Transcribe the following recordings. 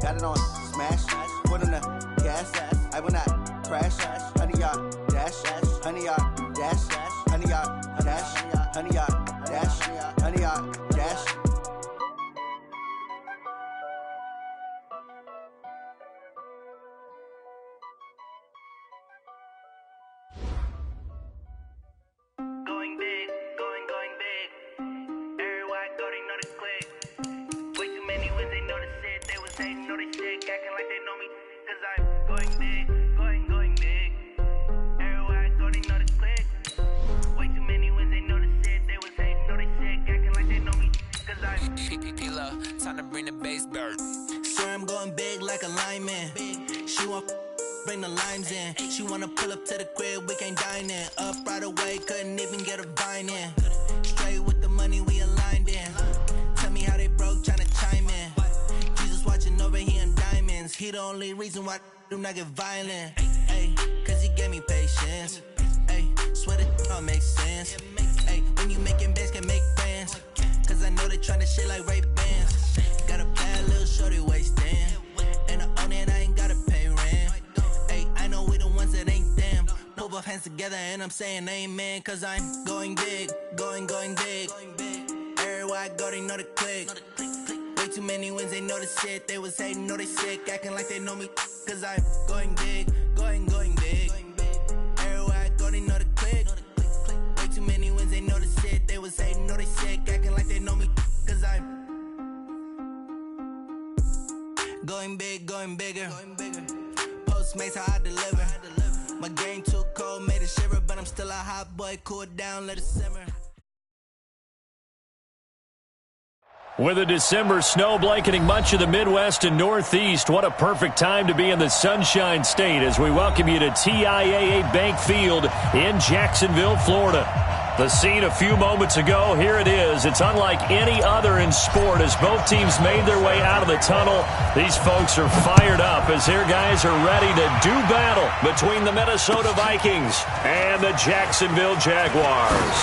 got it on smash, foot on the gas, I will not crash, honey yard dash, honey yard dash, honey yard dash, honey yard dash, honey yard dash. Going big, going big. Everywhere I go, they know the click. Way too many wins, they know the shit. They was hating, know they sick, acting like they know me. Cause I'm going big, going big. Everywhere I go, they know the click. Way too many wins, they know the shit. They was hating, know they sick, acting like they know me. Cause I'm P-P-P-Lo, time to bring the bass bird. Swear I'm going big like a lineman. She want bring the limes in. She wanna pull up to the crib, we can't dine in. Up right away, couldn't even get a vine in. Straight with the money we aligned in. Tell me how they broke, tryna chime in. Jesus watching over here in diamonds. He the only reason why I do not get violent. Ay, cause he gave me patience. Ay, swear that all makes sense. Ay, when you making bands, can make friends. Cause I know they tryna shit like Ray-Bans. Got a bad little shorty wasting. And I own it, I ain't gotta pay rent. Ay, I know we the ones that ain't them. Move our hands together and I'm saying amen. Cause I'm going big, going big. Everywhere I go, they know the click. Way too many wins, they know the shit. They was hating, know they sick, acting like they know me. Cause I'm going big, going big. Everywhere I go, they know the click. Way too many wins, they know the shit. They was hating, know they sick, acting like they know me. Cause I'm going big, going bigger. Postmates how I deliver. My game too cold, made it shiver, but I'm still a hot boy. Cool it down, let it simmer. With a December snow blanketing much of the Midwest and Northeast, what a perfect time to be in the Sunshine State as we welcome you to TIAA Bank Field in Jacksonville, Florida. The scene a few moments ago, here it is. It's unlike any other in sport as both teams made their way out of the tunnel. These folks are fired up as their guys are ready to do battle between the Minnesota Vikings and the Jacksonville Jaguars.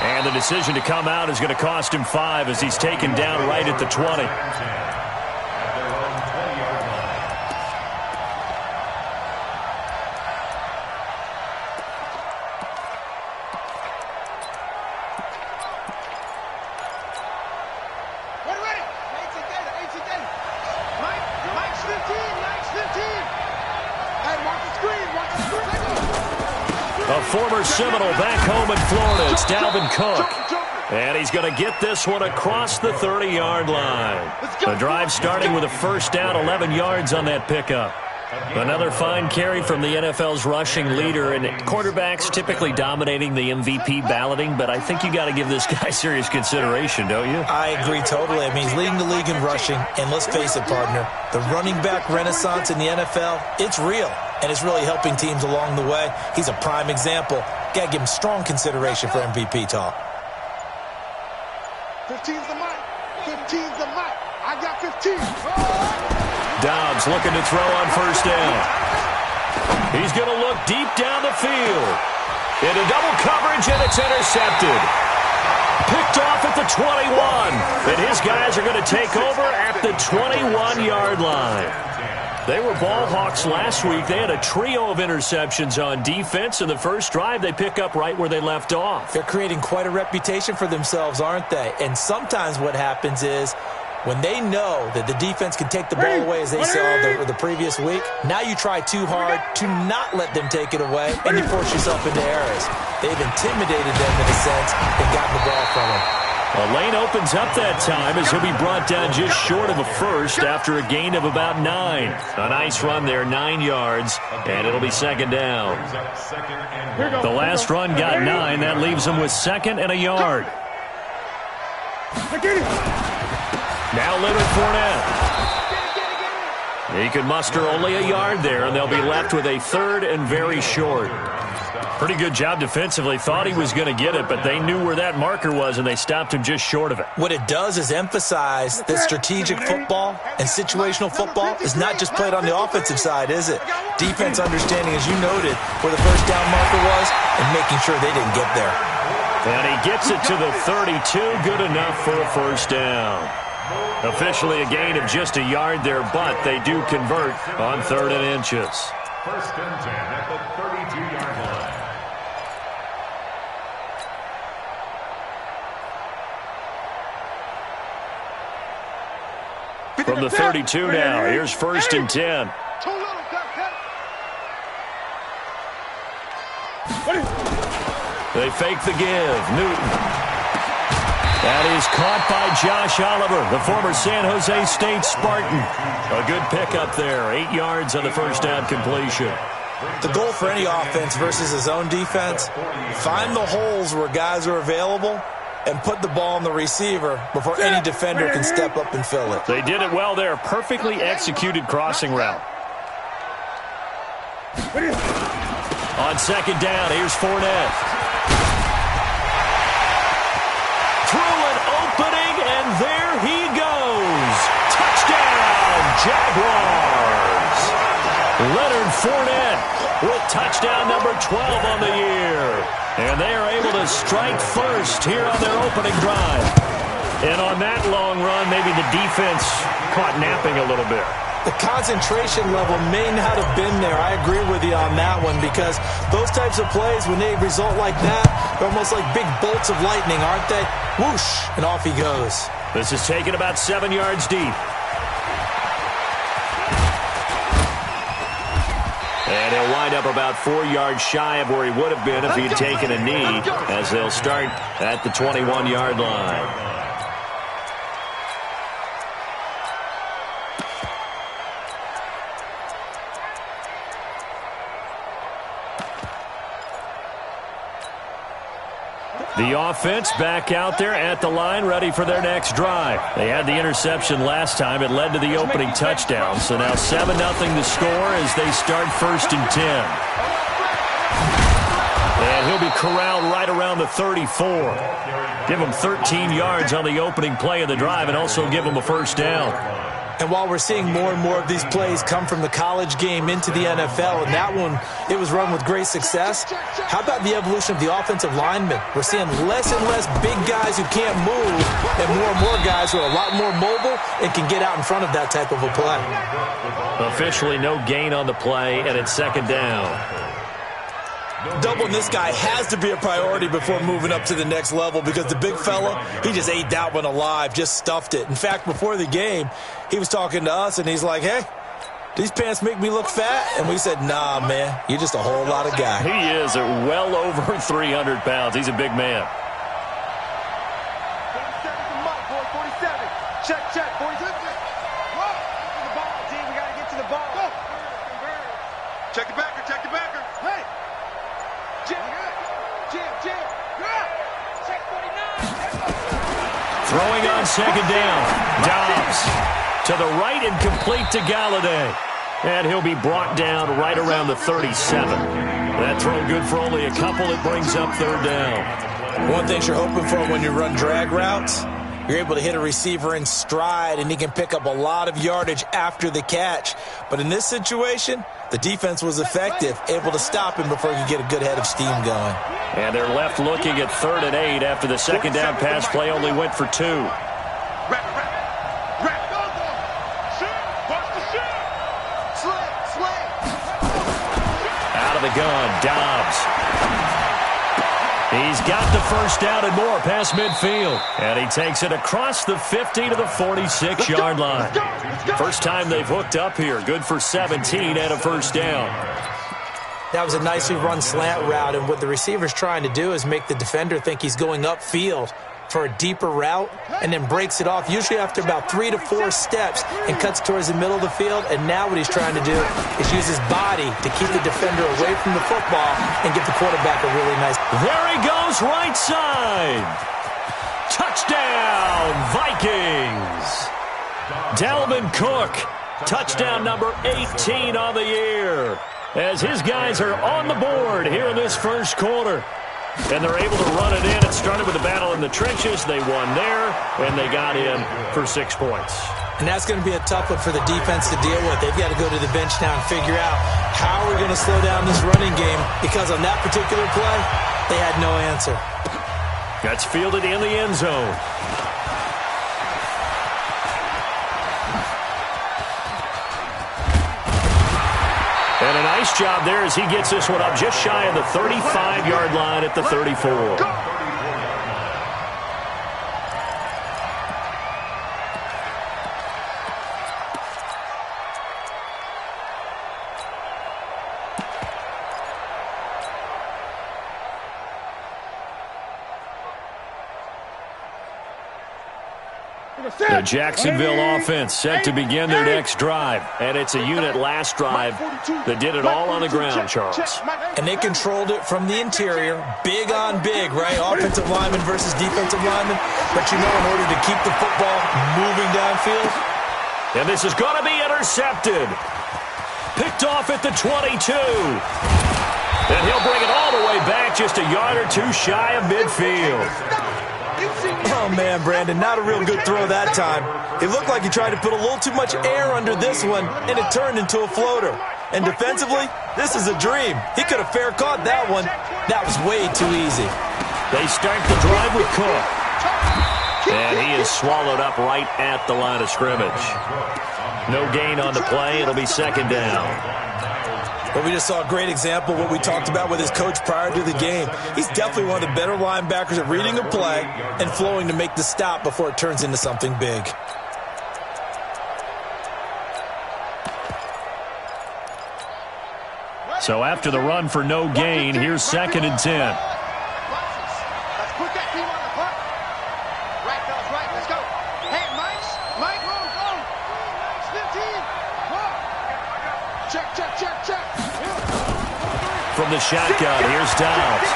And the decision to come out is going to cost him 5 as he's taken down right at the 20. A former Seminole back home in Florida, it's Dalvin Cook. And he's going to get this one across the 30-yard line. The drive starting with a first down, 11 yards on that pickup. Another fine carry from the NFL's rushing leader, and quarterbacks typically dominating the MVP balloting, but I think you got to give this guy serious consideration, don't you? I agree totally. I mean, he's leading the league in rushing, and let's face it, partner, the running back renaissance in the NFL, it's real, and it's really helping teams along the way. He's a prime example. Got to give him strong consideration for MVP talk. 15's the mic. 15's the mic. I got 15. Dobbs looking to throw on first down. He's going to look deep down the field. Into double coverage, and it's intercepted. Picked off at the 21. And his guys are going to take over at the 21-yard line. They were ball hawks last week. They had a trio of interceptions on defense. In the first drive, they pick up right where they left off. They're creating quite a reputation for themselves, aren't they? And sometimes what happens is when they know that the defense can take the ball away, as they saw the previous week, now you try too hard to not let them take it away, and you force yourself into errors. They've intimidated them in a sense and gotten the ball from them. A lane opens up that time as he'll be brought down just short of a first after a gain of about 9. A nice run there, 9 yards, and it'll be second down. The last run got 9. That leaves him with second and a yard. Now Leonard Fournette. He can muster only a yard there, and they'll be left with a third and very short. Pretty good job defensively. Thought he was going to get it, but they knew where that marker was, and they stopped him just short of it. What it does is emphasize that strategic football and situational football is not just played on the offensive side, is it? Defense understanding, as you noted, where the first down marker was and making sure they didn't get there. And he gets it to the 32. Good enough for a first down. Officially a gain of just a yard there, but they do convert on 3rd and inches. 1st and 10 at the 32-yard line. From the 32 now, here's 1st and 10. They fake the give. Newton. That is caught by Josh Oliver, the former San Jose State Spartan. A good pickup there. 8 yards on the first down completion. The goal for any offense versus his own defense, find the holes where guys are available and put the ball on the receiver before any defender can step up and fill it. They did it well there. Perfectly executed crossing route. On 2nd down, here's Fournette. Through an opening, and there he goes. Touchdown, Jaguars. Leonard Fournette with touchdown number 12 on the year. And they are able to strike first here on their opening drive. And on that long run, maybe the defense caught napping a little bit. The concentration level may not have been there. I agree with you on that one, because those types of plays, when they result like that, they're almost like big bolts of lightning, aren't they? Whoosh, and off he goes. This is taken about 7 yards deep. And he'll wind up about 4 yards shy of where he would have been if he'd taken a knee, as they'll start at the 21-yard line. The offense back out there at the line, ready for their next drive. They had the interception last time. It led to the opening touchdown. So now 7-0 to score as they start 1st and 10. And he'll be corralled right around the 34. Give him 13 yards on the opening play of the drive and also give him a first down. And while we're seeing more and more of these plays come from the college game into the NFL, and that one, it was run with great success, how about the evolution of the offensive linemen? We're seeing less and less big guys who can't move and more guys who are a lot more mobile and can get out in front of that type of a play. Officially no gain on the play, and it's 2nd down. Doubling this guy has to be a priority before moving up to the next level, because the big fella, he just ate that one alive, just stuffed it. In fact, before the game, he was talking to us, and he's like, hey, these pants make me look fat? And we said, nah, man, you're just a whole lot of guy. He is well over 300 pounds. He's a big man. 47. Check. 47. The ball, G. We got to get to the ball. Go. Check the backer. Hey. Jim. Check 49. Throwing on 2nd down. Dobbs to the right and complete to Galladay. And he'll be brought down right around the 37. That throw good for only a couple. It brings up 3rd down. One thing you're hoping for when you run drag routes, you're able to hit a receiver in stride, and he can pick up a lot of yardage after the catch. But in this situation, the defense was effective, able to stop him before he could get a good head of steam going. And they're left looking at 3rd and 8 after the 2nd down pass play only went for 2. Out of the gun, Dobbs. He's got the first down and more past midfield. And he takes it across the 50 to the 46-yard line. First time they've hooked up here. Good for 17 and a first down. That was a nicely run slant route, and what the receiver's trying to do is make the defender think he's going upfield for a deeper route, and then breaks it off, usually after about 3 to 4 steps, and cuts towards the middle of the field. And now what he's trying to do is use his body to keep the defender away from the football and give the quarterback a really nice. There he goes, right side. Touchdown, Vikings. Dalvin Cook, touchdown number 18 on the year, as his guys are on the board here in this first quarter. And they're able to run it in. It started with a battle in the trenches. They won there, and they got in for 6 points. And that's going to be a tough one for the defense to deal with. They've got to go to the bench now and figure out how we're going to slow down this running game, because on that particular play, they had no answer. That's fielded in the end zone. Nice job there as he gets this one up just shy of the 35-yard line at the 34. The Jacksonville offense set to begin their next drive. And it's a unit last drive that did it all on the ground, Charles. And they controlled it from the interior. Big on big, right? Offensive lineman versus defensive lineman. But you know, in order to keep the football moving downfield. And this is going to be intercepted. Picked off at the 22. And he'll bring it all the way back just a yard or two shy of midfield. Oh, man, Brandon, not a real good throw that time. It looked like he tried to put a little too much air under this one, and it turned into a floater. And defensively, this is a dream. He could have fair caught that one. That was way too easy. They start the drive with Cook. And he is swallowed up right at the line of scrimmage. No gain on the play. It'll be second down. But we just saw a great example of what we talked about with his coach prior to the game. He's definitely one of the better linebackers at reading a play and flowing to make the stop before it turns into something big. So after the run for no gain, here's second and 10. Let's put that team on the punt. Right, fellas, right. Let's go. Hey, Mike, go. 15. Check. From the shotgun, here's Downs.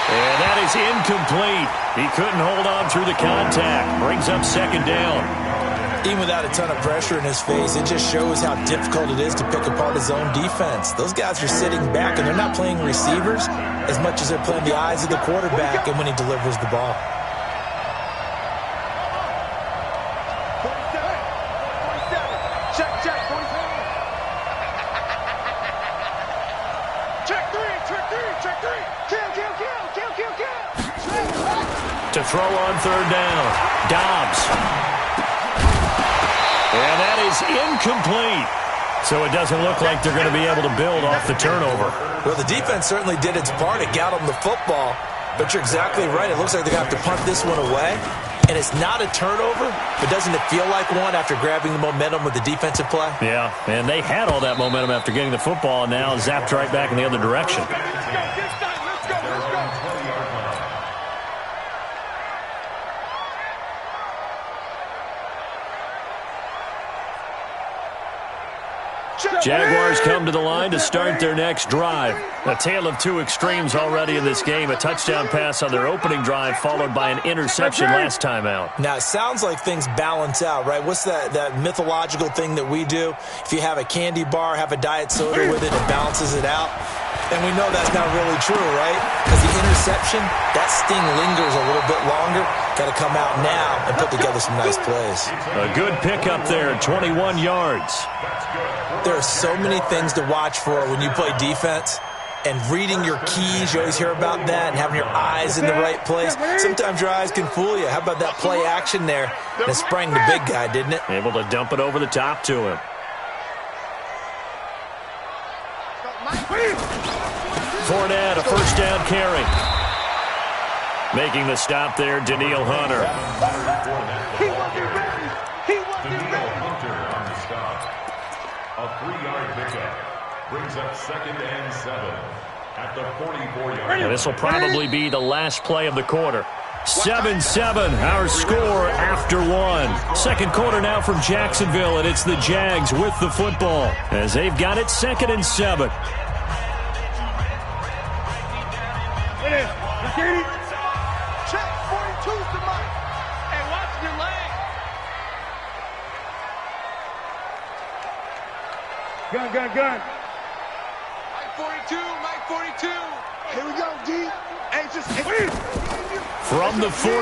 And that is incomplete. He couldn't hold on through the contact. Brings up second down. Even without a ton of pressure in his face, it just shows how difficult it is to pick apart his own defense. Those guys are sitting back, and they're not playing receivers as much as they're playing the eyes of the quarterback and when he delivers the ball. To throw on third down, Dobbs. And that is incomplete. So it doesn't look like they're going to be able to build off the turnover. Well, the defense certainly did its part. It got them the football. But you're exactly right. It looks like they're going to have to punt this one away. And it's not a turnover, but doesn't it feel like one after grabbing the momentum with the defensive play? Yeah, and they had all that momentum after getting the football, and now zapped right back in the other direction. Jaguars come to the line to start their next drive. A tale of two extremes already in this game. A touchdown pass on their opening drive followed by an interception last time out. Now, it sounds like things balance out, right? What's that mythological thing that we do? If you have a candy bar, have a diet soda with it, it balances it out. And we know that's not really true, right? Because the interception, that sting lingers a little bit longer. Got to come out now and put together some nice plays. A good pickup there, 21 yards. There are so many things to watch for when you play defense. And reading your keys, you always hear about that, and having your eyes in the right place. Sometimes your eyes can fool you. How about that play action there? And it sprang the big guy, didn't it? Able to dump it over the top to him. Fournette, a first down carry. Making the stop there, Daniil Hunter. Hunter on the stop. A 3-yard pickup brings up second and 7 at the 44-yard line. This will probably be the last play of the quarter. 7-7, our score after one. Second quarter now from Jacksonville, and it's the Jags with the football as they've got it second and 7. Check 42's the mic. Hey, watch your leg. Gun. Mike 42. Here we go, D. Hey, just From the 44,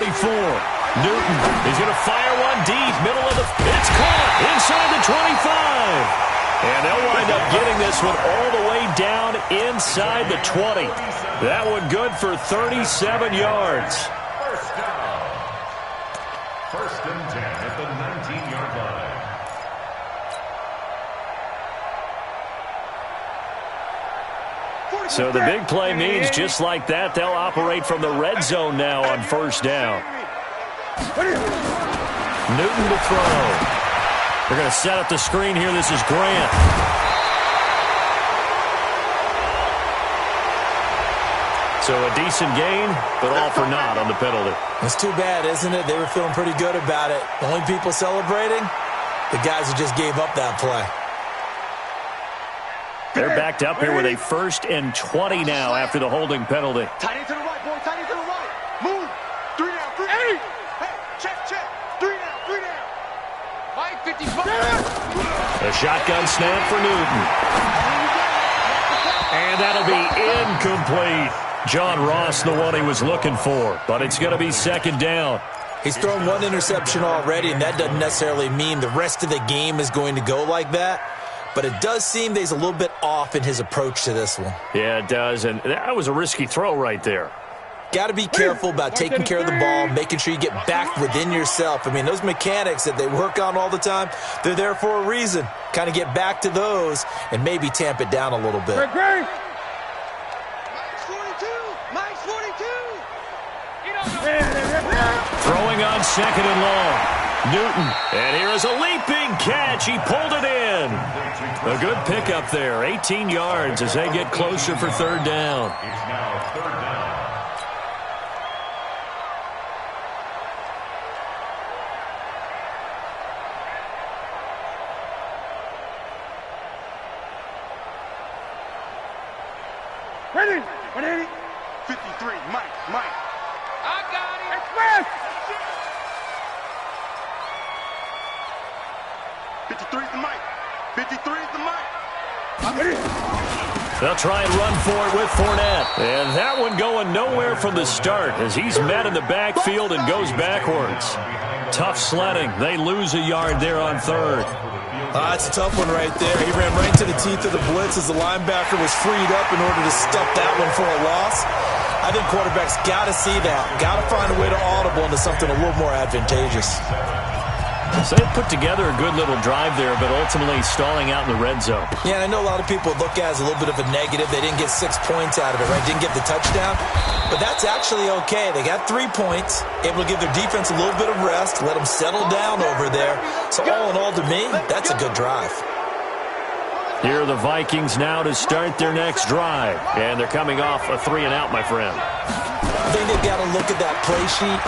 Newton is going to fire one deep, middle of the... It's caught inside the 25. And they'll wind up getting this one all the way down inside the 20. That one good for 37 yards. First down. First and 10 at the 19-yard line. So the big play means just like that, they'll operate from the red zone now on first down. Newton to throw. They're going to set up the screen here. This is Grant. So a decent gain, but all for naught on the penalty. It's too bad, isn't it? They were feeling pretty good about it. The only people celebrating, the guys who just gave up that play. They're backed up here with a 1st and 20 now after the holding penalty. Tight end to the right, boy. Tight end to the right. Move. 3 down. 3 down. Hey, check. 3 down. Mike, 55. A shotgun snap for Newton. And that'll be incomplete. John Ross, the one he was looking for, but it's going to be 2nd down. He's thrown 1 interception already, and that doesn't necessarily mean the rest of the game is going to go like that. But it does seem that he's a little bit off in his approach to this one. Yeah, it does, and that was a risky throw right there. Got to be careful about taking care of the ball, making sure you get back within yourself. I mean, those mechanics that they work on all the time, they're there for a reason. Kind of get back to those and maybe tamp it down a little bit. Throwing on 2nd and long. Newton, and here is a leaping catch. He pulled it in. A good pickup there, 18 yards as they get closer for 3rd down. It's now 3rd down. Ready. 53. Mike. I got it. Express. 53 is the Mike. 53 is the Mike. They'll try and run for it with Fournette. And that one going nowhere from the start as he's met in the backfield and goes backwards. Tough sledding. They lose a yard there on 3rd. That's a tough one right there. He ran right to the teeth of the blitz as the linebacker was freed up in order to stuff that one for a loss. I think quarterbacks got to see that. Got to find a way to audible into something a little more advantageous. So they put together a good little drive there, but ultimately stalling out in the red zone. Yeah, and I know a lot of people look at it as a little bit of a negative. They didn't get 6 points out of it, right? Didn't get the touchdown. But that's actually okay. They got 3 points, able to give their defense a little bit of rest, let them settle down over there. So all in all, to me, that's a good drive. Here are the Vikings now to start their next drive. And they're coming off a 3-and-out, my friend. I think they've got to look at that play sheet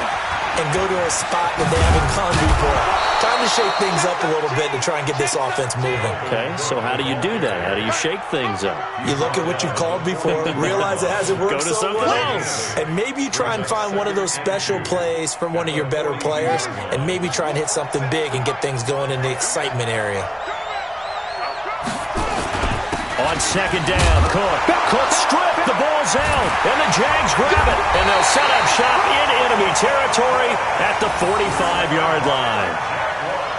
and go to a spot that they haven't gone before. Time to shake things up a little bit to try and get this offense moving. Okay, so how do you do that? How do you shake things up? You look at what you've called before, realize it hasn't worked Go to so something well, else. and maybe you try and find one of those special plays from one of your better players, and maybe try and hit something big and get things going in the excitement area. On 2nd down, Cook stripped, the ball's out, and the Jags grab it, and they'll set up shop in enemy territory at the 45-yard line.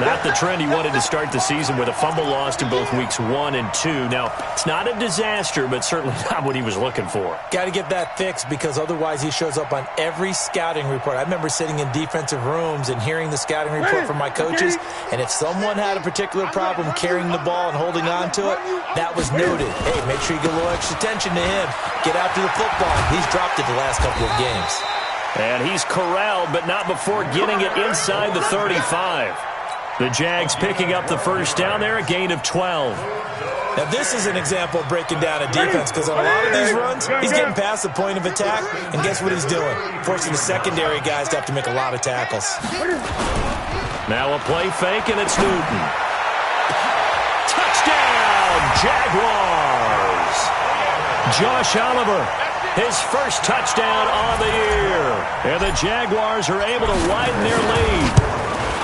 Not the trend he wanted to start the season with a fumble lost in both weeks 1 and 2. Now, it's not a disaster, but certainly not what he was looking for. Got to get that fixed because otherwise he shows up on every scouting report. I remember sitting in defensive rooms and hearing the scouting report from my coaches, and if someone had a particular problem carrying the ball and holding on to it, that was noted. Hey, make sure you get a little extra attention to him. Get after the football. He's dropped it the last couple of games. And he's corralled, but not before getting it inside the 35. The Jags picking up the 1st down there, a gain of 12. Now, this is an example of breaking down a defense because on a lot of these runs, he's getting past the point of attack, and guess what he's doing? Forcing the secondary guys to have to make a lot of tackles. Now a play fake, and it's Newton. Touchdown, Jaguars! Josh Oliver, his first touchdown on the year. And the Jaguars are able to widen their lead.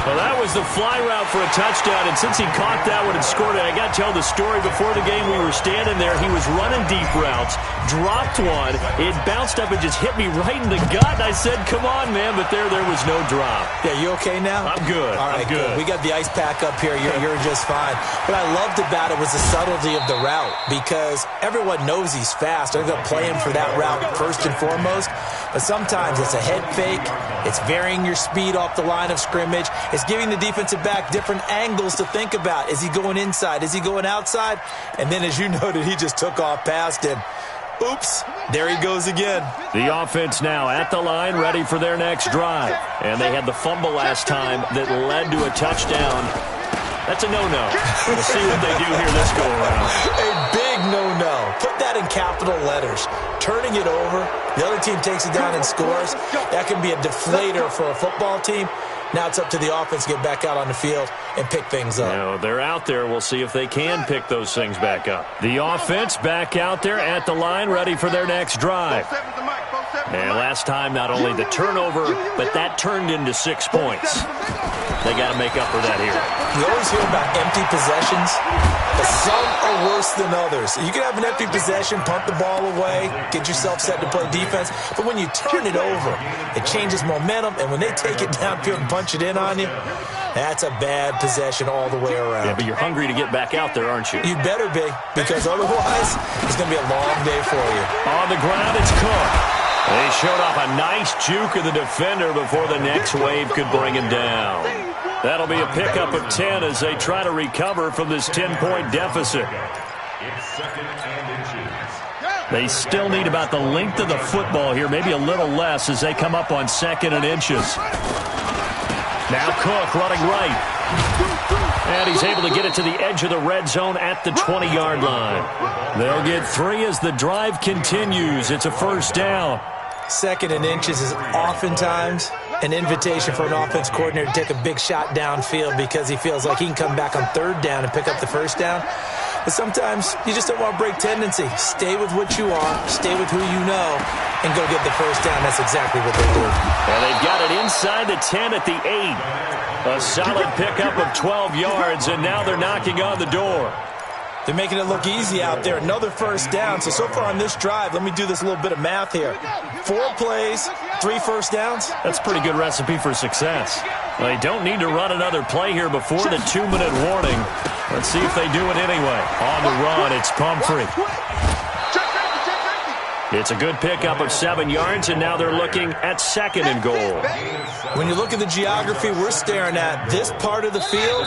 Well, that was the fly route for a touchdown, and since he caught that one and scored it, I got to tell the story. Before the game, we were standing there. He was running deep routes, dropped one. It bounced up and just hit me right in the gut. I said, come on, man, but there was no drop. Yeah, you okay now? I'm good. All right, I'm good. We got the ice pack up here. You're just fine. What I loved about it was the subtlety of the route because everyone knows he's fast. They're going to play him for that route first and foremost, but sometimes it's a head fake. It's varying your speed off the line of scrimmage. It's giving the defensive back different angles to think about. Is he going inside? Is he going outside? And then, as you noted, he just took off past him. Oops, there he goes again. The offense now at the line, ready for their next drive. And they had the fumble last time that led to a touchdown. That's a no-no. We'll see what they do here this go-around. A big no-no. Put that in capital letters. Turning it over, the other team takes it down and scores. That can be a deflator for a football team. Now it's up to the offense to get back out on the field and pick things up. Now, they're out there. We'll see if they can pick those things back up. The offense back out there at the line, ready for their next drive. And last time, not only the turnover, but that turned into 6 points. They got to make up for that here. You always hear about empty possessions, but some are worse than others. You can have an empty possession, punt the ball away, get yourself set to play defense, but when you turn it over, it changes momentum, and when they take it downfield and punch it in on you, that's a bad possession all the way around. Yeah, but you're hungry to get back out there, aren't you? You better be, because otherwise, it's going to be a long day for you. On the ground, it's Cook. They showed off a nice juke of the defender before the next wave could bring him down. That'll be a pickup of 10 as they try to recover from this 10-point deficit. It's 2nd and inches. They still need about the length of the football here, maybe a little less as they come up on 2nd and inches. Now Cook running right. And he's able to get it to the edge of the red zone at the 20-yard line. They'll get 3 as the drive continues. It's a first down. 2nd and inches is oftentimes an invitation for an offense coordinator to take a big shot downfield because he feels like he can come back on 3rd down and pick up the first down. But sometimes you just don't want to break tendency. Stay with what you are, stay with who you know, and go get the first down. That's exactly what they do. And they've got it inside the 10 at the 8. A solid pickup of 12 yards, and now they're knocking on the door. They're making it look easy out there. Another first down. So far on this drive, let me do this little bit of math here. 4 plays, 3 first downs. That's a pretty good recipe for success. They don't need to run another play here before the 2-minute warning. Let's see if they do it anyway. On the run, it's Pumphrey. It's a good pickup of 7 yards, and now they're looking at 2nd and goal. When you look at the geography we're staring at, this part of the field,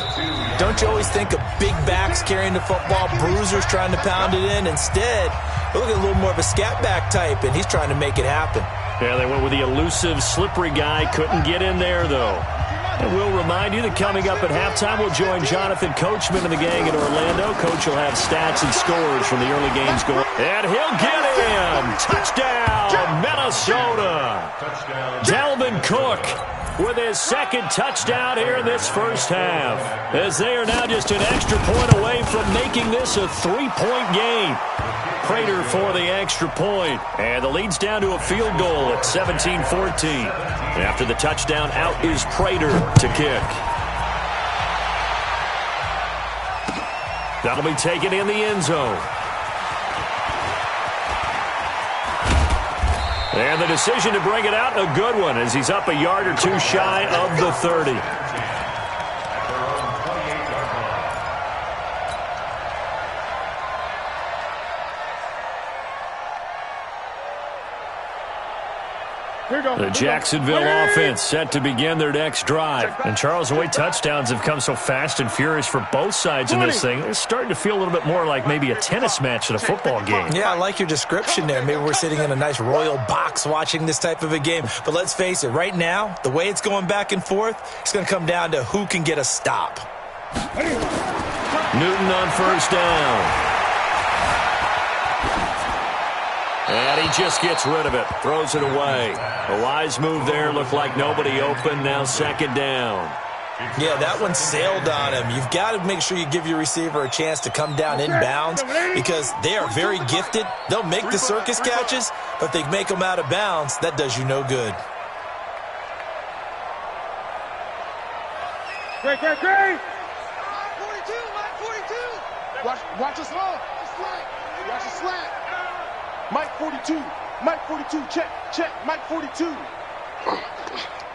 don't you always think of big backs carrying the football, bruisers trying to pound it in? Instead, we're looking at a little more of a scat back type, and he's trying to make it happen. Yeah, they went with the elusive, slippery guy. Couldn't get in there, though. And we'll remind you that coming up at halftime, we'll join Jonathan Coachman and the gang in Orlando. Coach will have stats and scores from the early games going. And he'll get him! Touchdown, Minnesota! Dalvin Cook with his 2nd touchdown here in this first half, as they are now just an extra point away from making this a 3-point game. Prater for the extra point, and the lead's down to a field goal at 17-14. After the touchdown, out is Prater to kick. That'll be taken in the end zone. And the decision to bring it out, a good one, as he's up a yard or 2 shy of the 30. The Jacksonville offense set to begin their next drive. And Charles, the way touchdowns have come so fast and furious for both sides in this thing, it's starting to feel a little bit more like maybe a tennis match than a football game. Yeah, I like your description there. Maybe we're sitting in a nice royal box watching this type of a game. But let's face it, right now, the way it's going back and forth, it's going to come down to who can get a stop. Newton on first down. And he just gets rid of it, throws it away. A wise move there, looked like nobody open, now 2nd down. Yeah, that one sailed on him. You've got to make sure you give your receiver a chance to come down inbounds because they are very gifted. They'll make the circus catches, but if they make them out of bounds, that does you no good. Great. Line 42. Watch the slant. Watch the slant. Mike 42, check, Mike 42. 8.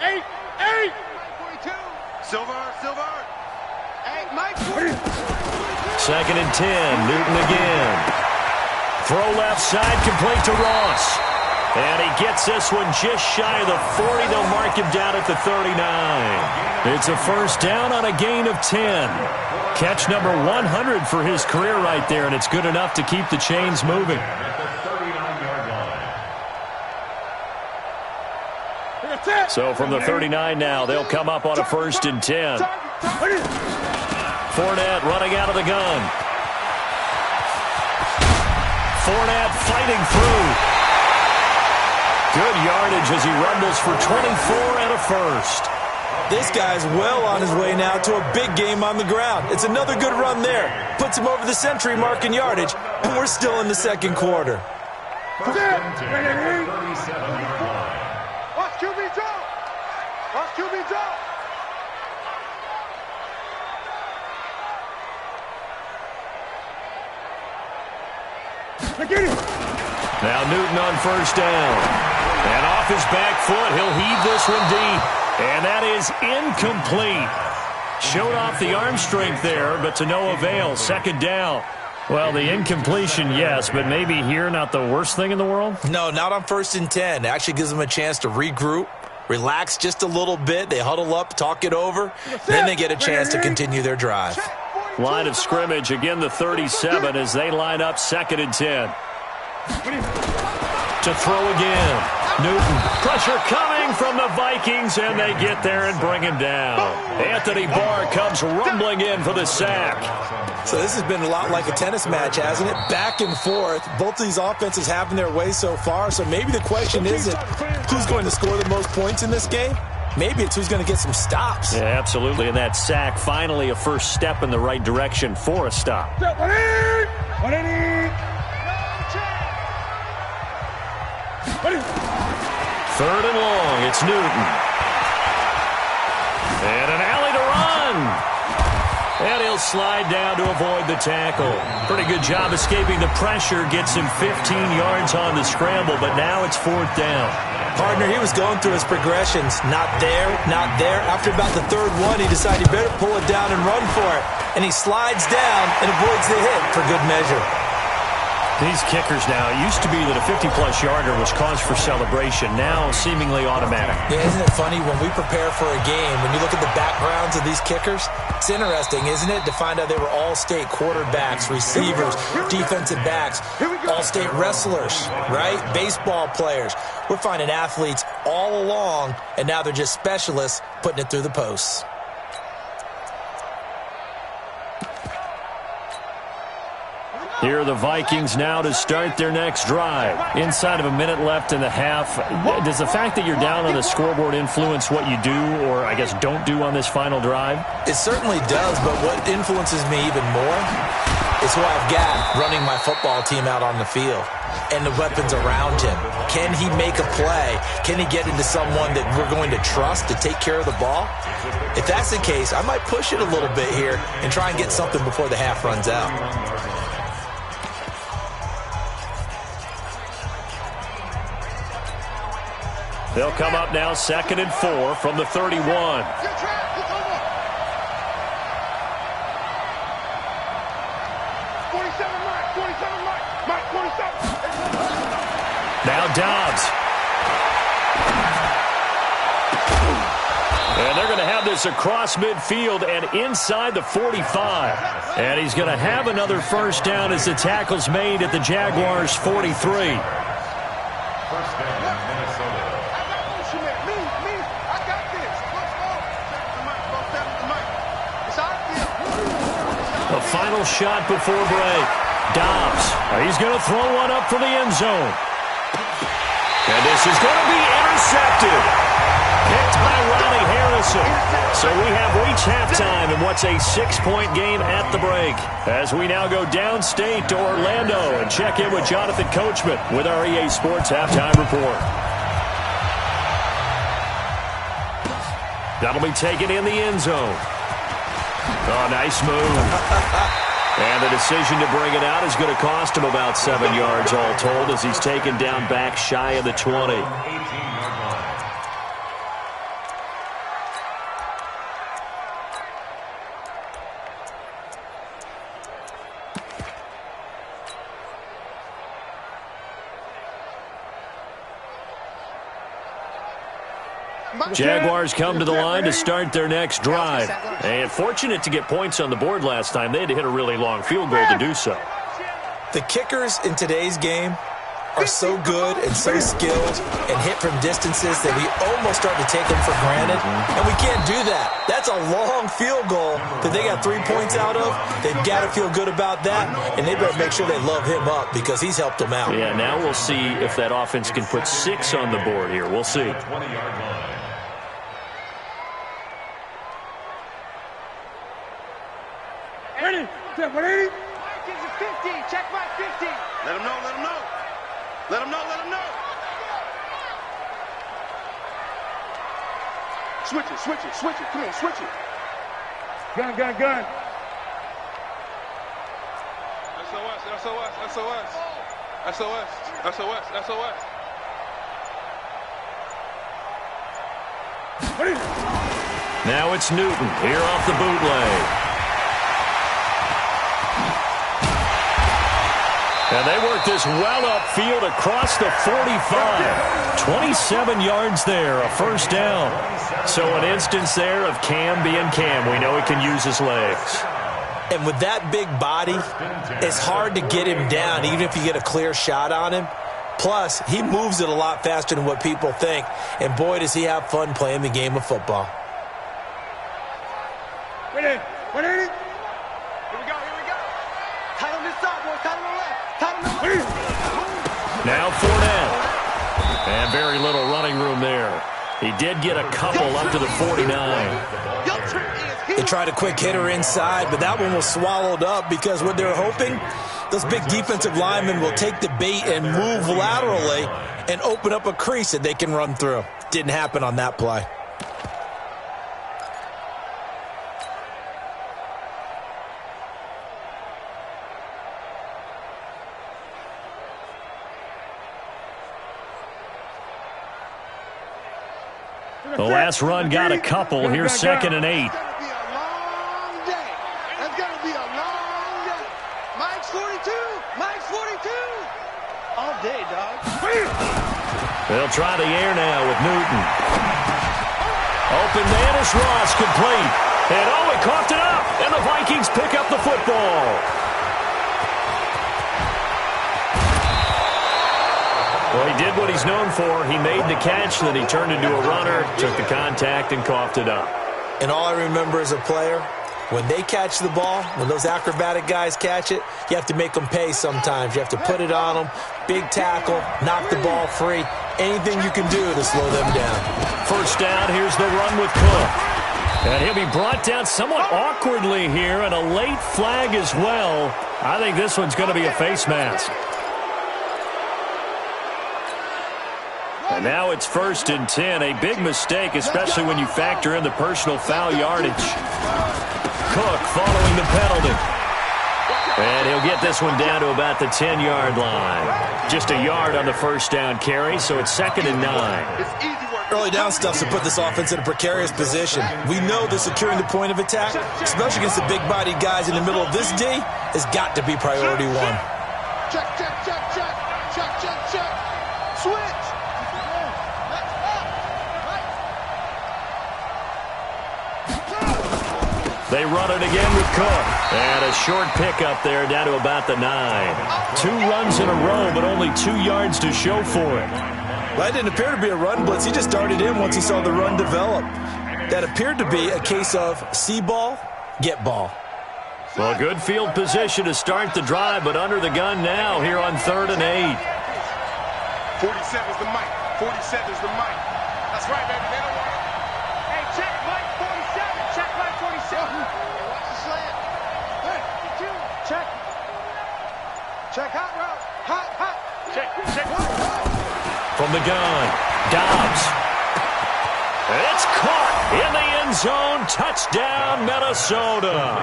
Mike 42. Silver. 8, Mike 42. 2nd and 10, Newton again. Throw left side, complete to Ross. And he gets this one just shy of the 40. They'll mark him down at the 39. It's a first down on a gain of 10. Catch number 100 for his career right there, and it's good enough to keep the chains moving. So from the 39 now, they'll come up on a 1st and 10. Fournette running out of the gun. Fournette fighting through. Good yardage as he rumbles for 24 and a 1st. This guy's well on his way now to a big game on the ground. It's another good run there. Puts him over the century mark in yardage, and we're still in the second quarter. Watch QB draw. Watch QB draw. Now Newton on 1st down. And off his back foot, he'll heave this one deep. And that is incomplete. Showed off the arm strength there, but to no avail. 2nd down. Well, the incompletion, yes, but maybe here not the worst thing in the world? No, not on 1st and 10. It actually gives them a chance to regroup, relax just a little bit. They huddle up, talk it over. Then they get a chance to continue their drive. Line of scrimmage, again the 37 as they line up 2nd and 10. To throw again. Newton. Pressure coming from the Vikings, and they get there and bring him down. Anthony Barr comes rumbling in for the sack. So this has been a lot like a tennis match, hasn't it? Back and forth. Both of these offenses having their way so far. So maybe the question isn't who's going to score the most points in this game. Maybe it's who's going to get some stops. Yeah, absolutely. And that sack, finally a first step in the right direction for a stop. 3rd and long. It's Newton. And an alley to run. And he'll slide down to avoid the tackle. Pretty good job escaping the pressure. Gets him 15 yards on the scramble, but now it's 4th down. Partner, he was going through his progressions. Not there, not there. After about the 3rd one, he decided he better pull it down and run for it. And he slides down and avoids the hit for good measure. These kickers now, it used to be that a 50-plus yarder was cause for celebration. Now, seemingly automatic. Yeah, isn't it funny when we prepare for a game, when you look at the backgrounds of these kickers, it's interesting, isn't it, to find out they were all-state quarterbacks, receivers, defensive backs, all-state wrestlers, right? Baseball players. We're finding athletes all along, and now they're just specialists putting it through the posts. Here are the Vikings now to start their next drive. Inside of a minute left in the half. Does the fact that you're down on the scoreboard influence what you do or, I guess, don't do on this final drive? It certainly does, but what influences me even more is who I've got running my football team out on the field and the weapons around him. Can he make a play? Can he get into someone that we're going to trust to take care of the ball? If that's the case, I might push it a little bit here and try and get something before the half runs out. They'll come up now 2nd and 4 from the 31. Now Dobbs. And they're going to have this across midfield and inside the 45. And he's going to have another 1st down as the tackle's made at the Jaguars' 43. A final shot before break. Dobbs. He's going to throw one up for the end zone. And this is going to be intercepted. Picked by Ronnie Harrison. So we have reached halftime in what's a 6-point game at the break. As we now go downstate to Orlando and check in with Jonathan Coachman with our EA Sports Halftime Report. That'll be taken in the end zone. Oh, nice move. And the decision to bring it out is going to cost him about 7 yards all told as he's taken down back shy of the 20. Jaguars come to the line to start their next drive. And fortunate to get points on the board last time. They had to hit a really long field goal to do so. The kickers in today's game are so good and so skilled and hit from distances that we almost start to take them for granted, and we can't do that. That's a long field goal that they got 3 points out of. They've got to feel good about that, and they better make sure they love him up because he's helped them out. Yeah, now we'll see if that offense can put 6 on the board here. We'll see. 20-yard line. Ready? 180. Mike gives it 50. Check Mike 50. Let him know, let him know. Let him know, let him know. Switch it, switch it, switch it. Come on, switch it. Gun, gun, gun. SOS, SOS, SOS. SOS, SOS, SOS. Now it's Newton here off the bootleg. And they work this well upfield across the 45. 27 yards there, a first down. So an instance there of Cam being Cam. We know he can use his legs. And with that big body, it's hard to get him down, even if you get a clear shot on him. Plus, he moves it a lot faster than what people think. And boy, does he have fun playing the game of football. Ready? 180. Here we go, here we go. Tight on this side, boys. Tight on the left. Tight on the left. Now Fournette. And very little running room there. He did get a couple up to the 49. They tried a quick hitter inside, but that one was swallowed up because what they're hoping, those big defensive linemen will take the bait and move laterally and open up a crease that they can run through. Didn't happen on that play. The last run got a couple. Here's 2nd and 8. It's going to be a long day. It's going to be a long day. Mike's 42. Mike's 42. All day, dog. They'll try the air now with Newton. Open man is Ross, complete. And he coughed it up. And the Vikings pick up the football. Well, he did what he's known for. He made the catch, then he turned into a runner, took the contact, and coughed it up. And all I remember as a player, when they catch the ball, when those acrobatic guys catch it, you have to make them pay sometimes. You have to put it on them, big tackle, knock the ball free, anything you can do to slow them down. First down, here's the run with Cook. And he'll be brought down somewhat awkwardly here, and a late flag as well. I think this one's going to be a face mask. And now it's 1st and 10. A big mistake, especially when you factor in the personal foul yardage. Cook following the penalty. And he'll get this one down to about the 10-yard line. Just a yard on the first down carry, so it's 2nd and 9. Early down stuff to put this offense in a precarious position. We know that securing the point of attack, especially against the big-bodied guys in the middle of this D, has got to be priority 1. Check, check, check, check. Check, check, check. Switch. They run it again with Cook. And a short pickup there down to about the 9. 2 runs in a row, but only 2 yards to show for it. Well, that didn't appear to be a run blitz. He just darted in once he saw the run develop. That appeared to be a case of see ball, get ball. Well, good field position to start the drive, but under the gun now here on 3rd and 8. 47's the mic. 47's the mic. That's right, baby. They don't want it. Hey, check Mike 47. Check Mike 47. Watch the slant. Hey, check. Check hot route. Hot, hot. Check, check. From the gun, Dobbs. It's caught in the end zone. Touchdown, Minnesota.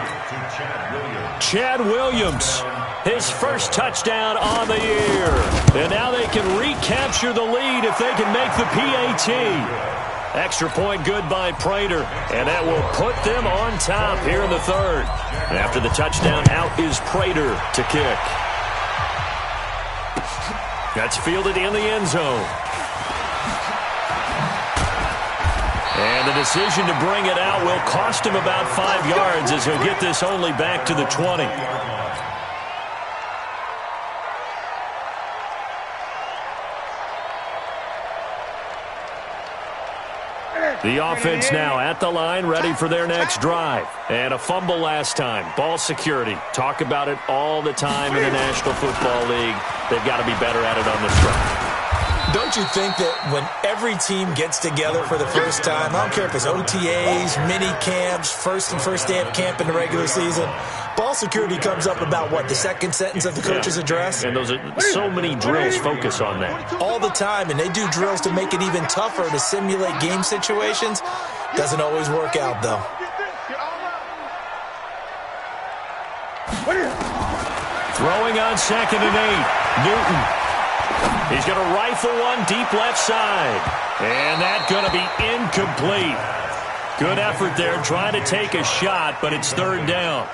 Chad Williams, his first touchdown on the year. And now they can recapture the lead if they can make the PAT. Extra point good by Prater, and that will put them on top here in the 3rd. After the touchdown, out is Prater to kick. That's fielded in the end zone. And the decision to bring it out will cost him about 5 yards as he'll get this only back to the 20. The offense now at the line, ready for their next drive. And a fumble last time. Ball security. Talk about it all the time in the National Football League. They've got to be better at it on this drive. Don't you think that when every team gets together for the first time, I don't care if it's OTAs, mini camps, first day of camp in the regular season, ball security comes up about, what, the second sentence of the coach's address? And those are so many drills focus on that. All the time, and they do drills to make it even tougher to simulate game situations. Doesn't always work out, though. Throwing on 2nd and 8. Newton. He's going to rifle one deep left side. And that's going to be incomplete. Good effort there trying to take a shot, but it's 3rd down.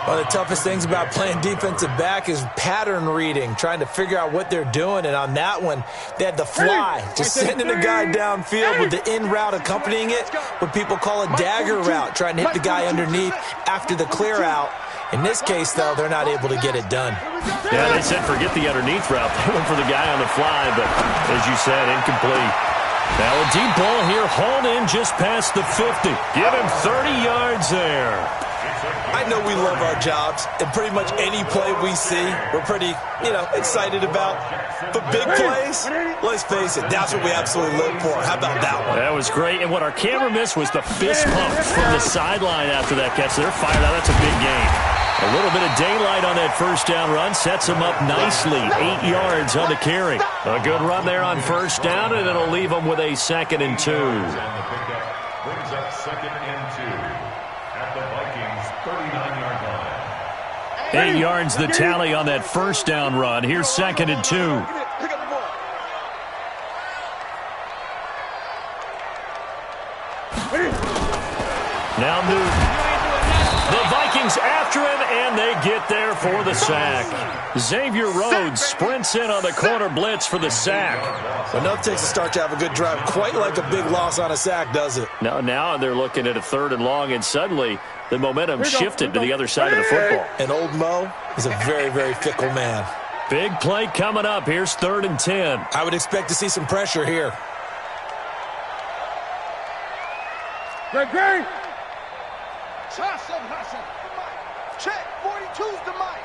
One of the toughest things about playing defensive back is pattern reading, trying to figure out what they're doing. And on that one, they had the fly, just sending the guy downfield with the in route accompanying it, what people call a dagger route, trying to hit the guy underneath after the clear out. In this case, though, they're not able to get it done. Yeah, they said forget the underneath route. They went for the guy on the fly, but as you said, incomplete. Now a deep ball here, hauled in just past the 50. Give him 30 yards there. I know we love our jobs, and pretty much any play we see, we're pretty, excited about. But big plays, let's face it, that's what we absolutely live for. How about that one? That was great, and what our camera missed was the fist pump from the sideline after that catch. They're fired out. That's a big game. A little bit of daylight on that first down run sets him up nicely. 8 yards on the carry. A good run there on first down, and it'll leave him with a 2nd and 2. Brings up 2nd and 2 at the Vikings 39-yard line. 8 yards the tally on that first down run. Here's 2nd and 2. Now Newton. The Vikings after him, and they get there for the sack. Xavier Rhodes sprints in on the corner blitz for the sack. Enough takes a start to have a good drive. Quite like a big loss on a sack, does it? Now they're looking at a 3rd and long, and suddenly the momentum shifted to the other side of the football. And old Mo is a very, very fickle man. Big play coming up. Here's 3rd and 10. I would expect to see some pressure here. Great. Check, 42's the mic.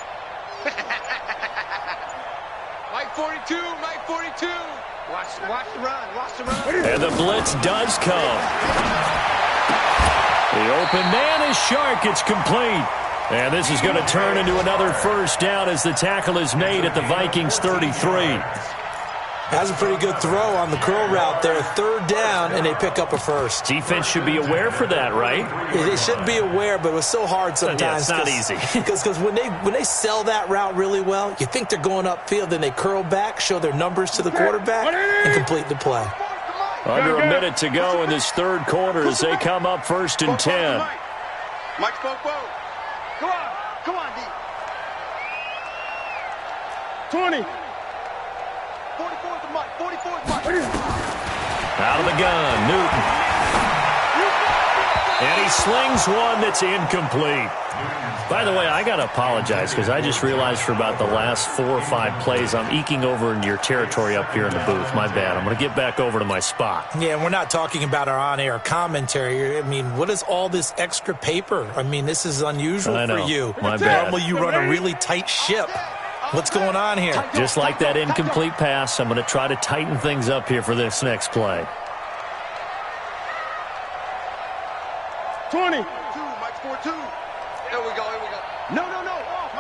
Mike 42, Mike 42. Watch the run. And the blitz does come. The open man is Shark. It's complete. And this is going to turn into another first down as the tackle is made at the Vikings 33. Has a pretty good throw on the curl route there. 3rd down, and they pick up a first. Defense should be aware for that, right? They should be aware, but it was so hard sometimes. Yeah, it's not easy. Because when they sell that route really well, you think they're going upfield, then they curl back, show their numbers to the quarterback, and complete the play. Under a minute to go in this 3rd quarter as they come up 1st and 10. Mike, Come on, D. 20. 44 to Mike. 44 to Mike. Out of the gun, Newton. And he slings one that's incomplete. By the way, I got to apologize because I just realized for about the last 4 or 5 plays I'm eking over into your territory up here in the booth. My bad. I'm going to get back over to my spot. Yeah, and we're not talking about our on-air commentary. I mean, what is all this extra paper? I mean, this is unusual for you. My bad. Normally you run a really tight ship. What's going on here? Just like that incomplete pass, I'm going to try to tighten things up here for this next play. 20. 2, Mike 4-2. Here we go. No. Off.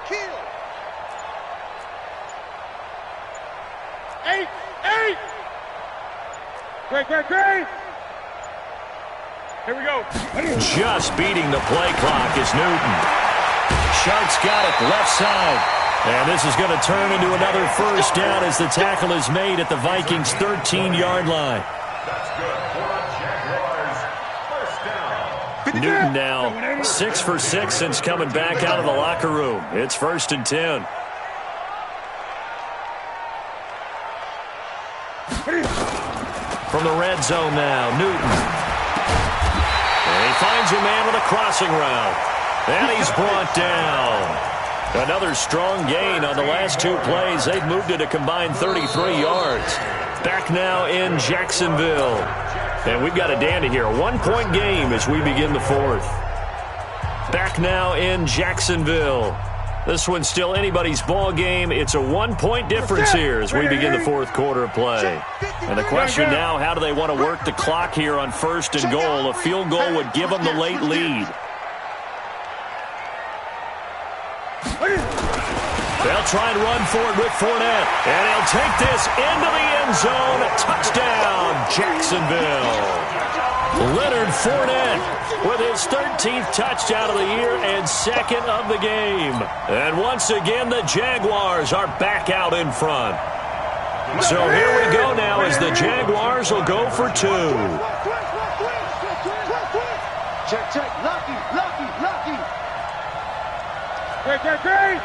Kill. 8. Great. Here we go. Just beating the play clock is Newton. Shark's got it left side. And this is going to turn into another first down as the tackle is made at the Vikings' 13-yard line. That's good for Jaguars. First down. Newton now 6 for 6 since coming back out of the locker room. It's 1st and 10. From the red zone now, Newton. And he finds a man with a crossing route. And he's brought down. Another strong gain on the last 2 plays. They've moved it a combined 33 yards. Back now in Jacksonville. And we've got a dandy here. 1-point game as we begin the 4th. Back now in Jacksonville. This one's still anybody's ball game. It's a 1-point difference here as we begin the 4th quarter of play. And the question now, how do they want to work the clock here on 1st and goal? A field goal would give them the late lead. They'll try and run forward with Fournette. And he'll take this into the end zone. Touchdown, Jacksonville. Leonard Fournette with his 13th touchdown of the year and 2nd of the game. And once again, the Jaguars are back out in front. So here we go now as the Jaguars will go for 2. Check, check. Lucky. Great.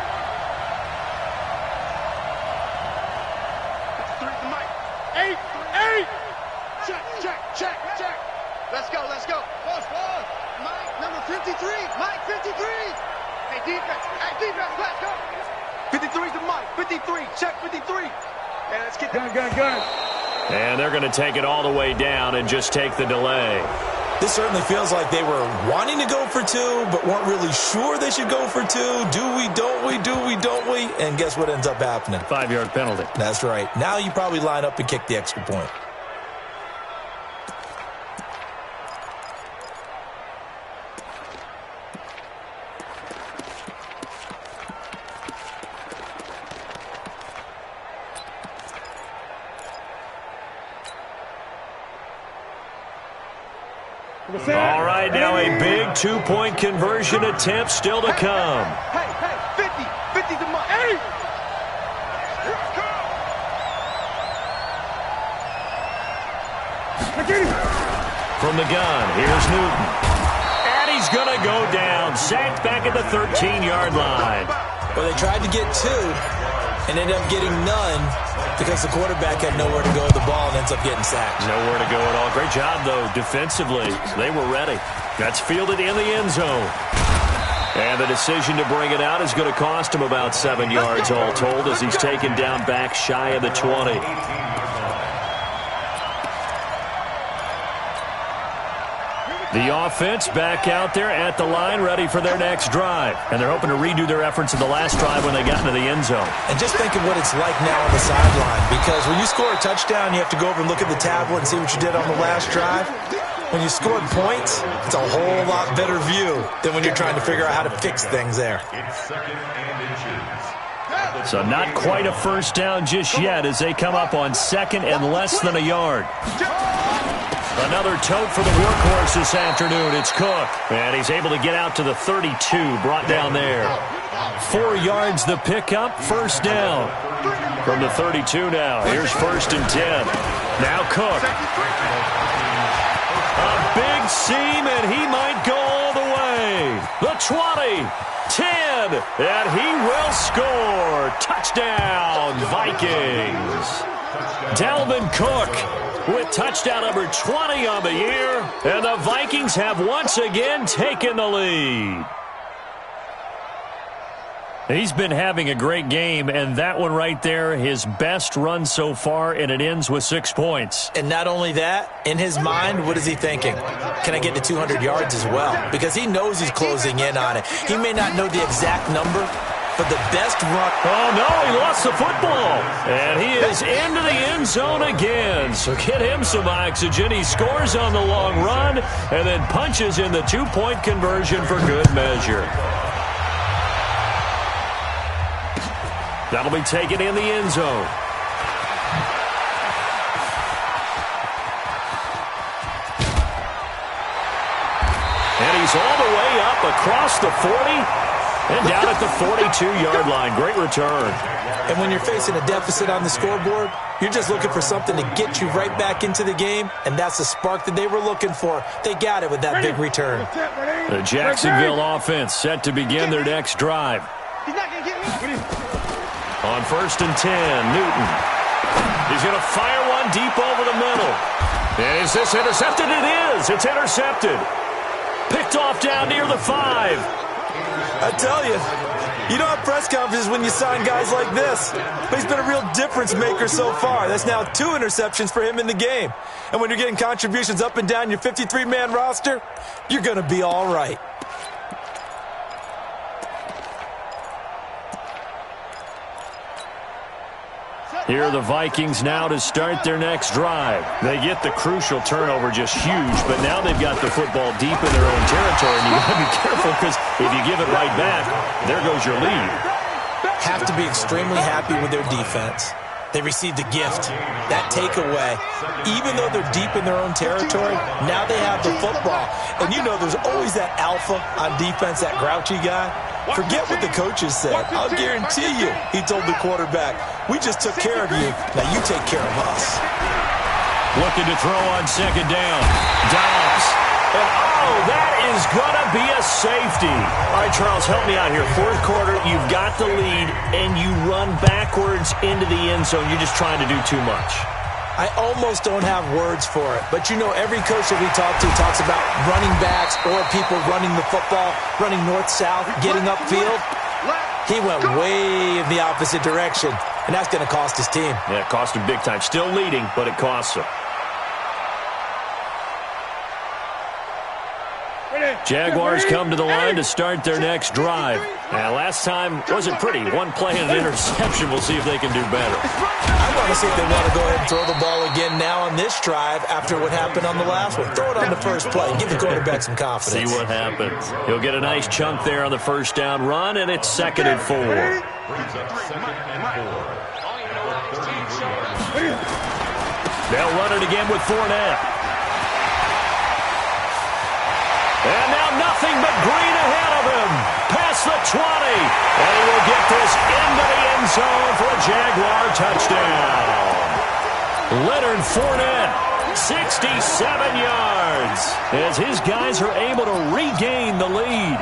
8. Check. Let's go. Mike, number 53. Mike, 53. Hey, defense, let's go. 53's the Mike. 53. Check 53. Hey, let's get that. Gun. And they're going to take it all the way down and just take the delay. This certainly feels like they were wanting to go for 2, but weren't really sure they should go for 2. Do we, don't we? And guess what ends up happening? 5-yard penalty. That's right. Now you probably line up and kick the extra point. All right, now a big 2-point conversion attempt still to come. Hey, 50 to my 8. From the gun, here's Newton. And he's going to go down. Sacked back at the 13-yard line. Well, they tried to get 2 and ended up getting none because the quarterback had nowhere to go with the ball and ends up getting sacked. Nowhere to go at all. Great job, though, defensively. They were ready. That's fielded in the end zone. And the decision to bring it out is going to cost him about 7 yards all told as he's taken down back shy of the 20. The offense back out there at the line, ready for their next drive. And they're hoping to redo their efforts in the last drive when they got into the end zone. And just think of what it's like now on the sideline, because when you score a touchdown, you have to go over and look at the tablet and see what you did on the last drive. When you scored points, it's a whole lot better view than when you're trying to figure out how to fix things there. It's 2nd and inches. So not quite a first down just yet as they come up on 2nd and less than a yard. Another tote for the workhorse this afternoon. It's Cook. And he's able to get out to the 32, brought down there. 4 yards the pickup, first down. From the 32 now. Here's 1st and 10. Now Cook. A big seam, and he might go all the way. The 20, 10, and he will score. Touchdown, Vikings. Dalvin Cook with touchdown number 20 on the year, and the Vikings have once again taken the lead. He's been having a great game, and that one right there, his best run so far, and it ends with 6 points. And not only that, in his mind, what is he thinking? Can I get to 200 yards as well? Because he knows he's closing in on it. He may not know the exact number, but the best run. Oh, no, he lost the football. And he is into the end zone again. So get him some oxygen. He scores on the long run and then punches in the 2-point conversion for good measure. That'll be taken in the end zone. And he's all the way up across the 40 and down at the 42-yard line. Great return. And when you're facing a deficit on the scoreboard, you're just looking for something to get you right back into the game, and that's the spark that they were looking for. They got it with that big return. The Jacksonville offense set to begin their next drive. He's not going to get me. On 1st and 10, Newton. He's going to fire one deep over the middle. And is this intercepted? It is. It's intercepted. Picked off down near the 5. I tell you, You don't have press conferences when you sign guys like this. But he's been a real difference maker so far. That's now 2 interceptions for him in the game. And when you're getting contributions up and down your 53-man roster, you're going to be all right. Here are the Vikings now to start their next drive. They get the crucial turnover, just huge, but now they've got the football deep in their own territory, and you've got to be careful because if you give it right back, there goes your lead. Have to be extremely happy with their defense. They received a gift, that takeaway. Even though they're deep in their own territory, now they have the football. And you know there's always that alpha on defense, that grouchy guy. Forget what the coaches said. I'll guarantee you, he told the quarterback, we just took care of you. Now you take care of us. Looking to throw on second down. Dobbs. And oh, that is going to be a safety. All right, Charles, help me out here. Fourth quarter, you've got the lead, and you run backwards into the end zone. You're just trying to do too much. I almost don't have words for it. But, you know, every coach that we talk to talks about running backs or people running the football, running north-south, getting upfield. He went way in the opposite direction, and that's going to cost his team. Yeah, it cost him big time. Still leading, but it costs him. Jaguars come to the line to start their next drive. Now, last time wasn't pretty. One play and an interception. We'll see if they can do better. I want to see if they want to go ahead and throw the ball again now on this drive after what happened on the last one. Throw it on the first play. Give the quarterback some confidence. See what happens. He'll get a nice chunk there on the first down run, and it's 2nd and 4. They'll run it again with Fournette. And now nothing but green ahead of him. Past the 20. And he will get this into the end zone for a Jaguar touchdown. Leonard Fournette, 67 yards, as his guys are able to regain the lead.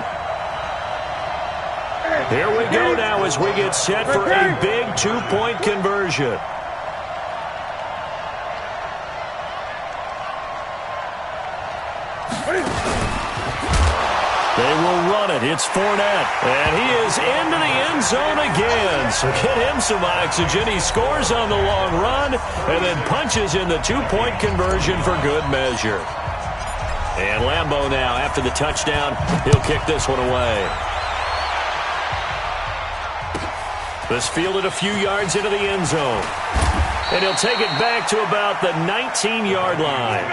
Here we go now as we get set for a big 2-point conversion. They will run it. It's Fournette. And he is into the end zone again. So get him some oxygen. He scores on the long run and then punches in the 2-point conversion for good measure. And Lambeau now, after the touchdown, he'll kick this one away. This fielded a few yards into the end zone. And he'll take it back to about the 19-yard line.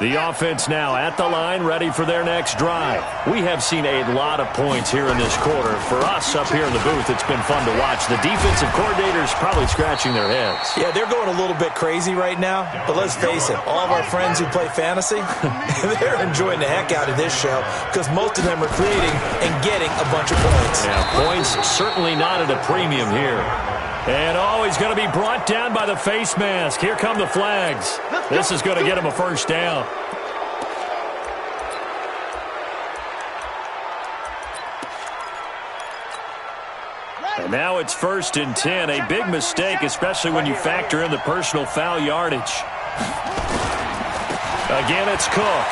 The offense now at the line, ready for their next drive. We have seen a lot of points here in this quarter. For us up here in the booth, it's been fun to watch. The defensive coordinators probably scratching their heads. Yeah, they're going a little bit crazy right now. But let's face it, all of our friends who play fantasy, they're enjoying the heck out of this show because most of them are creating and getting a bunch of points. Yeah, points certainly not at a premium here. And he's going to be brought down by the face mask. Here come the flags. This is going to get him a first down. And now it's 1st and 10. A big mistake, especially when you factor in the personal foul yardage. Again, it's Cook.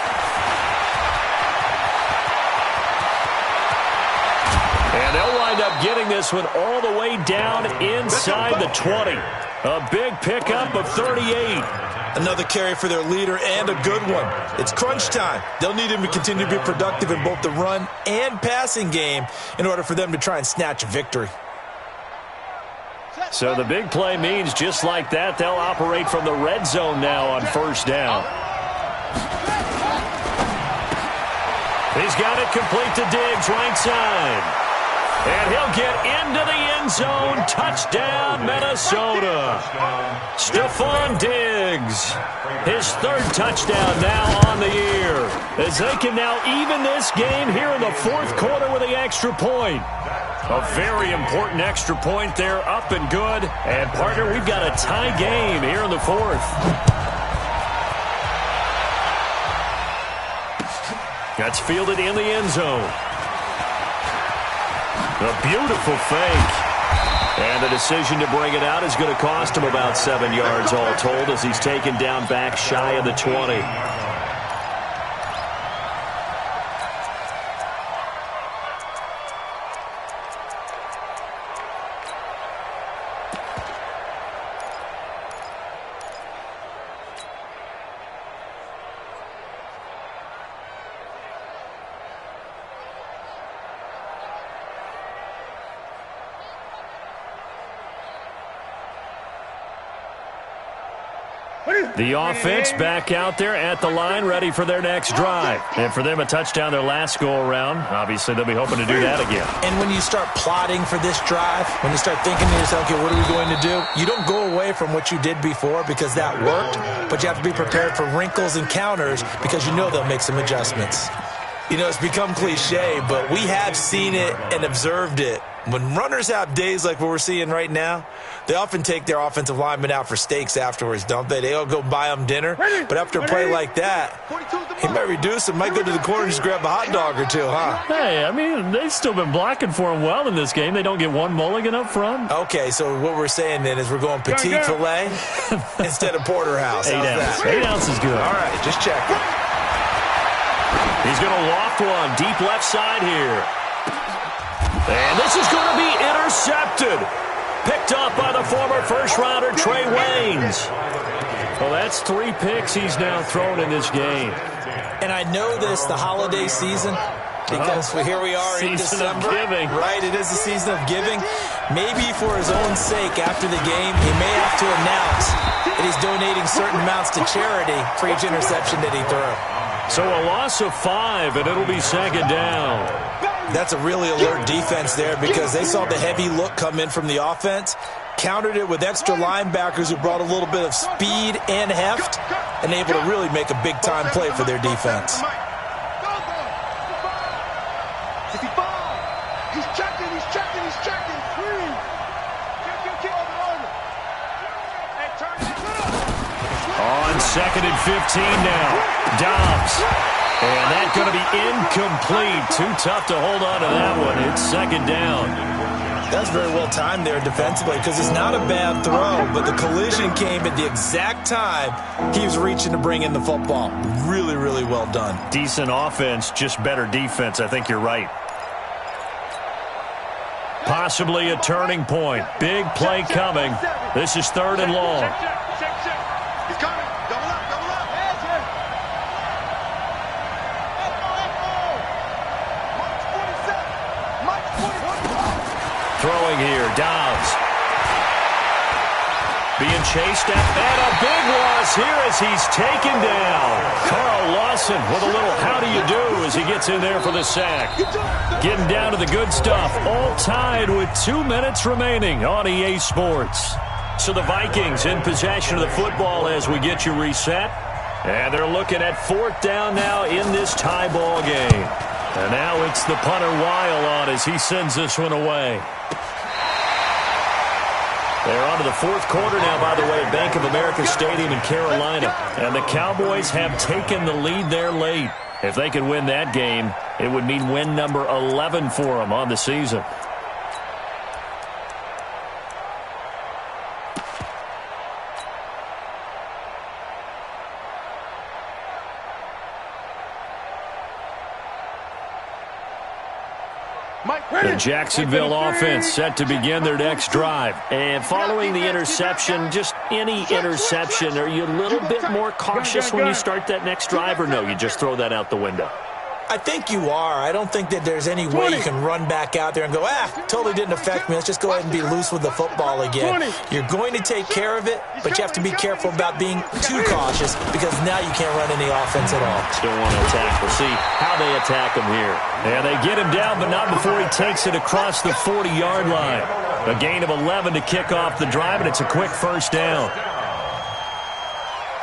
And they'll wind up getting this one all the way down inside the 20. A big pickup of 38. Another carry for their leader and a good one. It's crunch time. They'll need him to continue to be productive in both the run and passing game in order for them to try and snatch a victory. So the big play means just like that, they'll operate from the red zone now on first down. He's got it complete to Diggs, right side. And he'll get into the end zone. Touchdown, Minnesota. Stephon Diggs, his 3rd touchdown now on the year. As they can now even this game here in the 4th quarter with the extra point. A very important extra point there, up and good. And, partner, we've got a tie game here in the 4th. That's fielded in the end zone. A beautiful fake. And the decision to bring it out is going to cost him about 7 yards all told as he's taken down back shy of the 20. The offense back out there at the line, ready for their next drive. And for them, a touchdown their last go-around. Obviously, they'll be hoping to do that again. And when you start plotting for this drive, when you start thinking to yourself, okay, what are we going to do? You don't go away from what you did before because that worked, but you have to be prepared for wrinkles and counters because you know they'll make some adjustments. You know, it's become cliche, but we have seen it and observed it. When runners have days like what we're seeing right now, they often take their offensive linemen out for steaks afterwards, don't they? They all go buy them dinner. But after a play like that, he might reduce them, might go to the corner and just grab a hot dog or two, huh? Hey, I mean, they've still been blocking for him well in this game. They don't get one mulligan up front. Okay, so what we're saying then is we're going petite filet instead of porterhouse. 8 ounces. 8 ounces good. All right, just checking. He's going to loft one deep left side here. And this is going to be intercepted. Picked up by the former first-rounder Trey Waynes. Well, that's 3 picks he's now thrown in this game. And I know this, the holiday season, because here we are in December. Giving. Right, it is the season of giving. Maybe for his own sake, after the game, he may have to announce that he's donating certain amounts to charity for each interception that he threw. So a loss of 5, and it'll be second down. That's a really alert defense there because they saw the heavy look come in from the offense, countered it with extra linebackers who brought a little bit of speed and heft, and able to really make a big-time play for their defense. He's checking. On 2nd and 15 now. Dobbs. And that's going to be incomplete. Too tough to hold on to that one. It's second down. That's very well timed there defensively because it's not a bad throw, but the collision came at the exact time he was reaching to bring in the football. Really, really well done. Decent offense, just better defense. I think you're right. Possibly a turning point. Big play coming. This is 3rd and long. He's coming. Double up. Throwing here, Dobbs. Being chased at, and a big loss here as he's taken down. Carl Lawson with a little how do you do as he gets in there for the sack. Getting down to the good stuff. All tied with 2 minutes remaining on EA Sports. So the Vikings in possession of the football as we get you reset. And they're looking at 4th down now in this tie ball game. And now it's the punter Weil on as he sends this one away. They're on to the 4th quarter now, by the way, at Bank of America Stadium in Carolina. And the Cowboys have taken the lead there late. If they could win that game, it would mean win number 11 for them on the season. The Jacksonville offense set to begin their next drive. And following the interception, just any interception, are you a little bit more cautious when you start that next drive, or no, you just throw that out the window? I think you are. I don't think that there's any way you can run back out there and go, totally didn't affect me. Let's just go ahead and be loose with the football again. You're going to take care of it, but you have to be careful about being too cautious because now you can't run any offense at all. Still want to attack. We'll see how they attack him here. And they get him down, but not before he takes it across the 40-yard line. A gain of 11 to kick off the drive, and it's a quick first down.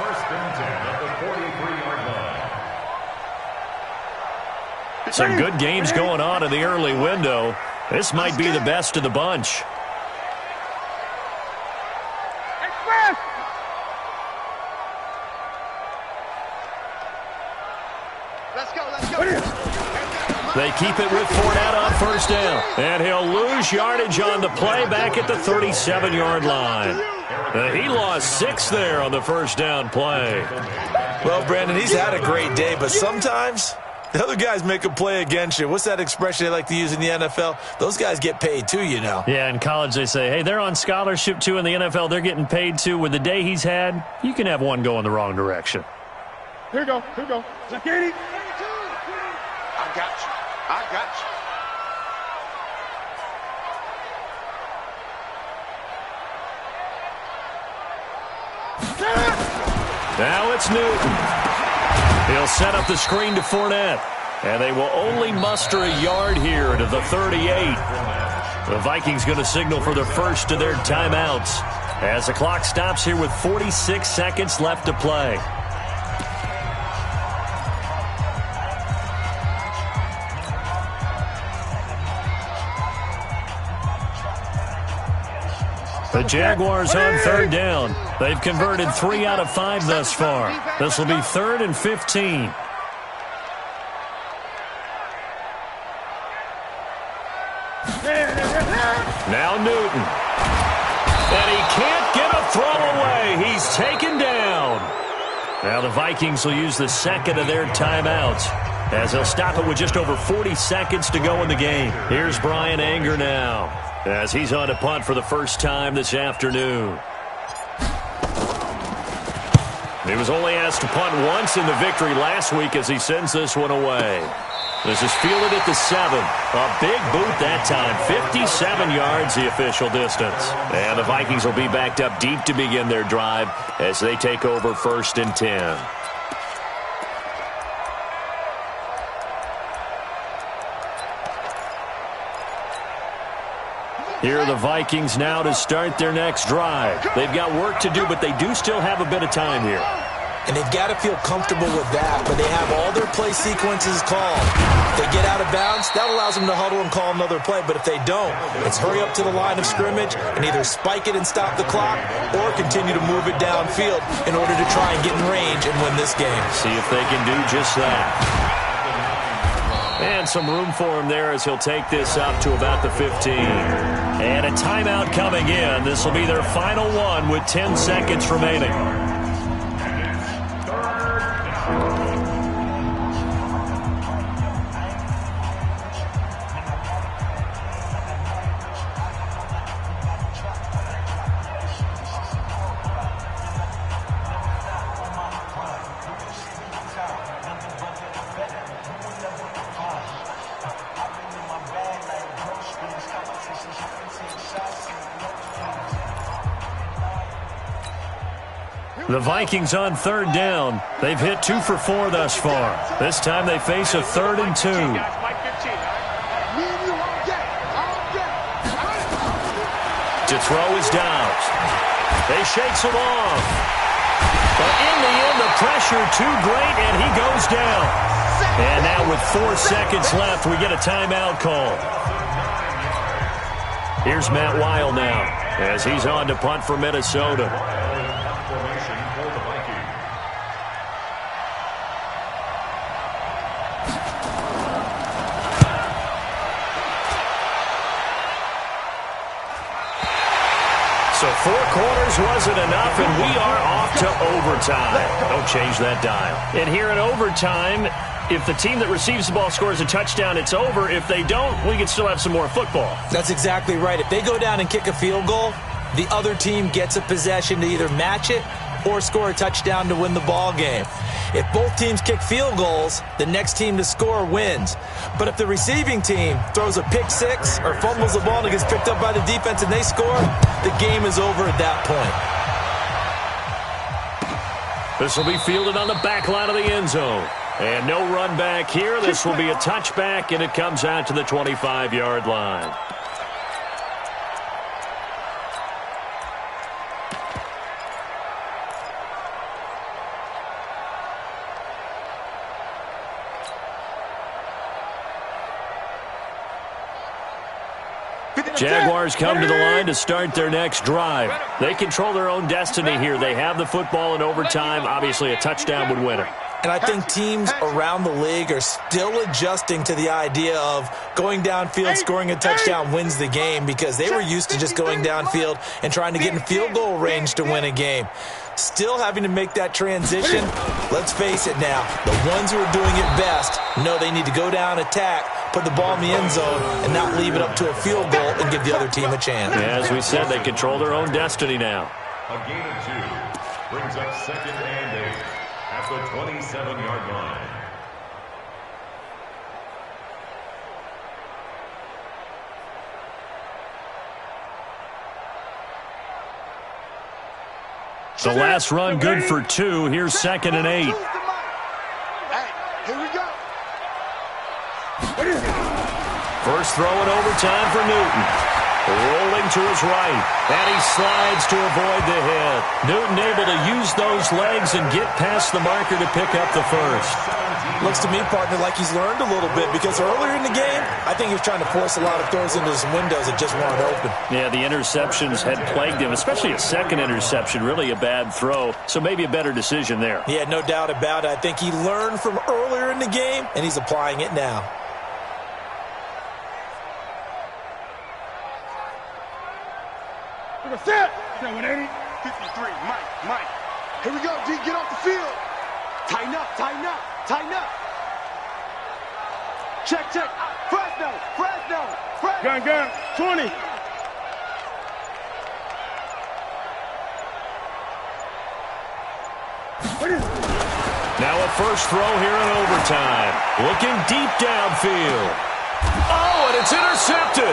First and 10 at the 43-yard line. Some good games going on in the early window. This might be the best of the bunch. Let's go. They keep it with Fournette on first down. And he'll lose yardage on the play back at the 37-yard line. He lost 6 there on the first down play. Well, Brandon, he's had a great day, but sometimes the other guys make a play against you. What's that expression they like to use in the NFL? Those guys get paid too, you know. Yeah, in college they say, hey, they're on scholarship too. In the NFL, they're getting paid too. With the day he's had, you can have one go in the wrong direction. Here we go. Security. I got you. Now it's Newton. He'll set up the screen to Fournette. And they will only muster a yard here to the 38. The Vikings going to signal for the first of their timeouts as the clock stops here with 46 seconds left to play. The Jaguars on third down. They've converted 3 out of 5 thus far. This will be 3rd and 15. Now Newton. And he can't get a throw away. He's taken down. Now the Vikings will use the second of their timeouts as they'll stop it with just over 40 seconds to go in the game. Here's Brian Anger now as he's on to punt for the first time this afternoon. He was only asked to punt once in the victory last week as he sends this one away. This is fielded at the 7. A big boot that time. 57 yards the official distance. And the Vikings will be backed up deep to begin their drive as they take over 1st and 10. Here are the Vikings now to start their next drive. They've got work to do, but they do still have a bit of time here. And they've got to feel comfortable with that, but they have all their play sequences called. If they get out of bounds, that allows them to huddle and call another play. But if they don't, it's hurry up to the line of scrimmage and either spike it and stop the clock or continue to move it downfield in order to try and get in range and win this game. See if they can do just that. And some room for him there as he'll take this up to about the 15. And a timeout coming in. This will be their final one with 10 seconds remaining. The Vikings on third down. They've hit 2 for 4 thus far. This time they face a 3rd and 2. To throw is Downs. They shakes him off. But in the end, the pressure too great, and he goes down. And now with 4 seconds left, we get a timeout call. Here's Matt Weil now as he's on to punt for Minnesota. So 4 quarters wasn't enough, and we are off to overtime. Don't change that dial. And here in overtime, if the team that receives the ball scores a touchdown, it's over. If they don't, we can still have some more football. That's exactly right. If they go down and kick a field goal, the other team gets a possession to either match it or score a touchdown to win the ball game. If both teams kick field goals, the next team to score wins. But if the receiving team throws a pick six or fumbles the ball and it gets picked up by the defense and they score, the game is over at that point. This will be fielded on the back line of the end zone. And no run back here. This will be a touchback, and it comes out to the 25-yard line. Jaguars come to the line to start their next drive. They control their own destiny here. They have the football in overtime. Obviously, a touchdown would win it. And I think teams around the league are still adjusting to the idea of going downfield, scoring a touchdown wins the game, because they were used to just going downfield and trying to get in field goal range to win a game. Still having to make that transition. Let's face it now, the ones who are doing it best know they need to go down, attack, put the ball in the end zone, and not leave it up to a field goal and give the other team a chance. Yeah, as we said, they control their own destiny now. A gain of 2 brings up 2nd and 8 at the 27-yard line. The last run good for 2. Here's 2nd and 8. Hey, here we go. First throw in overtime for Newton. Rolling to his right, and he slides to avoid the hit. Newton able to use those legs and get past the marker to pick up the first. Looks to me, partner, like he's learned a little bit, because earlier in the game, I think he was trying to force a lot of throws into some windows that just weren't open. Yeah, the interceptions had plagued him, especially a second interception, really a bad throw, so maybe a better decision there. Yeah, no doubt about it. I think he learned from earlier in the game, and he's applying it now. Set. 180. 53. Mike. Here we go, D. Get off the field. Tighten up. Check. Fresno. Gun. 20. Now a first throw here in overtime. Looking deep downfield. Oh, and it's intercepted.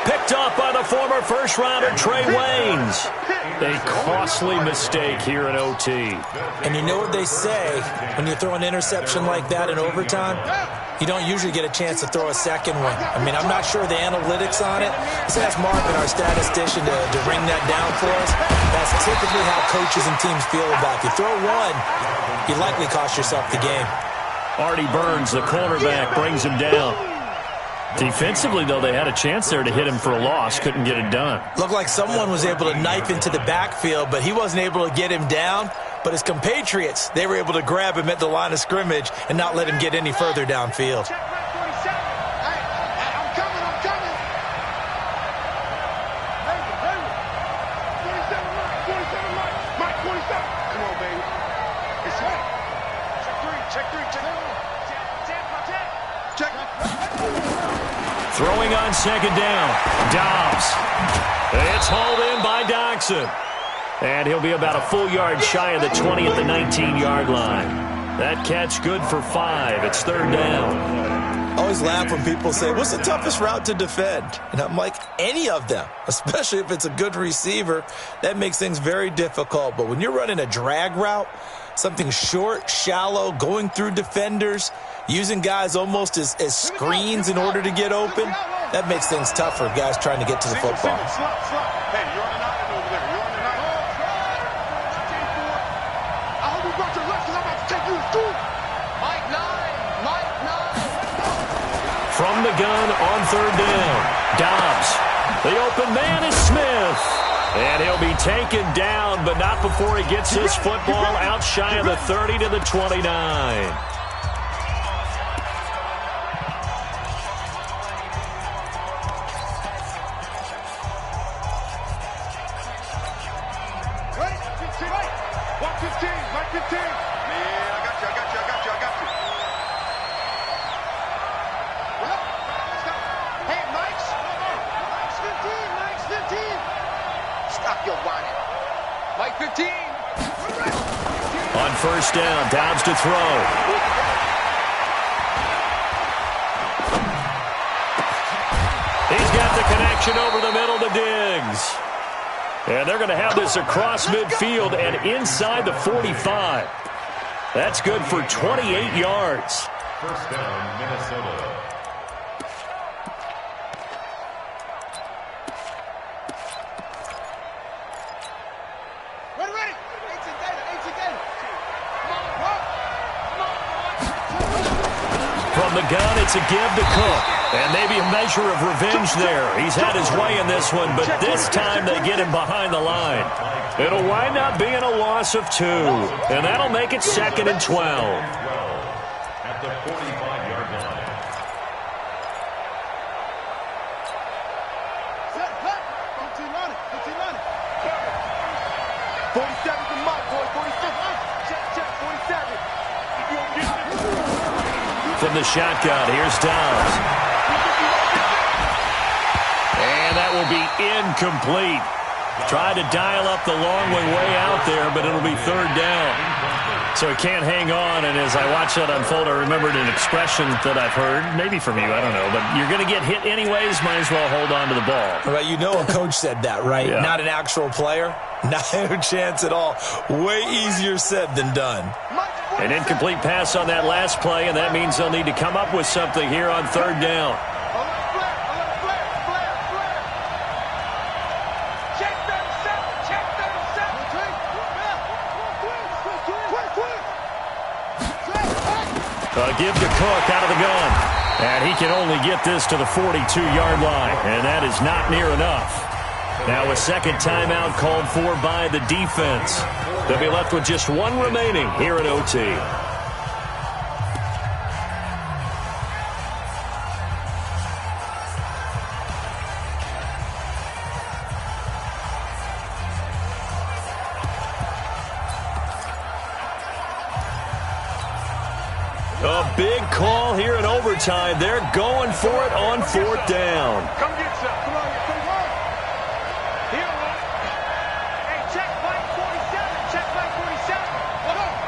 Picked off by the former first-rounder Trey Waynes. A costly mistake here in OT. And you know what they say, when you throw an interception like that in overtime, you don't usually get a chance to throw a second one. I mean, I'm not sure the analytics on it. Let's ask Marvin, our statistician, to ring that down for us. That's typically how coaches and teams feel about it. You throw one, you likely cost yourself the game. Artie Burns, the cornerback, brings him down. Defensively, though, they had a chance there to hit him for a loss. Couldn't get it done. Looked like someone was able to knife into the backfield, but he wasn't able to get him down. But his compatriots, they were able to grab him at the line of scrimmage and not let him get any further downfield. I'm coming. 27, Mike. 27. Come on, baby. It's right. Check three. Check. Throwing on second down. Dobbs. It's hauled in by Doxson. And he'll be about a full yard shy of the 20 at the 19-yard line. That catch good for 5. It's 3rd down. I always laugh when people say, what's the toughest route to defend? And I'm like, any of them, especially if it's a good receiver. That makes things very difficult. But when you're running a drag route, something short, shallow, going through defenders, using guys almost as screens in order to get open, that makes things tough for guys trying to get to the football. Hey, you're on the 9 over there. You're on the 9. I hope you brought your left because I'm about to take you to school. Mike 9. From the gun on 3rd down. Dobbs. The open man is Smith. And he'll be taken down, but not before he gets his football out shy of the 30 to the 29. Walk 15. Mike 15. Man, I got you. Well, let's go. Hey, Mike's 15. Stop your whining. Mike 15. On 1st down, Dobbs to throw. He's got the connection over the middle to Diggs. And they're going to have this across midfield and inside the 45. That's good for 28 yards. 1st down, Minnesota. Ready. 18 data. From the gun, it's a give to Cook. And maybe a measure of revenge there. He's had his way in this one, but this time they get him behind the line. It'll wind up being a loss of 2, and that'll make it 2nd and 12. At the 45-yard line. Set, cut. 47's the mark, boy. 47. Check, 47. From the shotgun, here's Downs. And that will be incomplete. Tried to dial up the long way out there, but it'll be 3rd down. So he can't hang on, and as I watch that unfold, I remembered an expression that I've heard, maybe from you, I don't know, but you're going to get hit anyways, might as well hold on to the ball. Well, you know a coach said that, right? Yeah. Not an actual player. No chance at all. Way easier said than done. An incomplete pass on that last play, and that means they'll need to come up with something here on 3rd down. Give to Cook out of the gun. And he can only get this to the 42-yard line, and that is not near enough. Now a second timeout called for by the defense. They'll be left with just 1 remaining here in OT. A big call here in overtime. They're going for it on 4th down. Come get some. Come on. Here, hey, check Mike 47. Check Mike 47. Come on.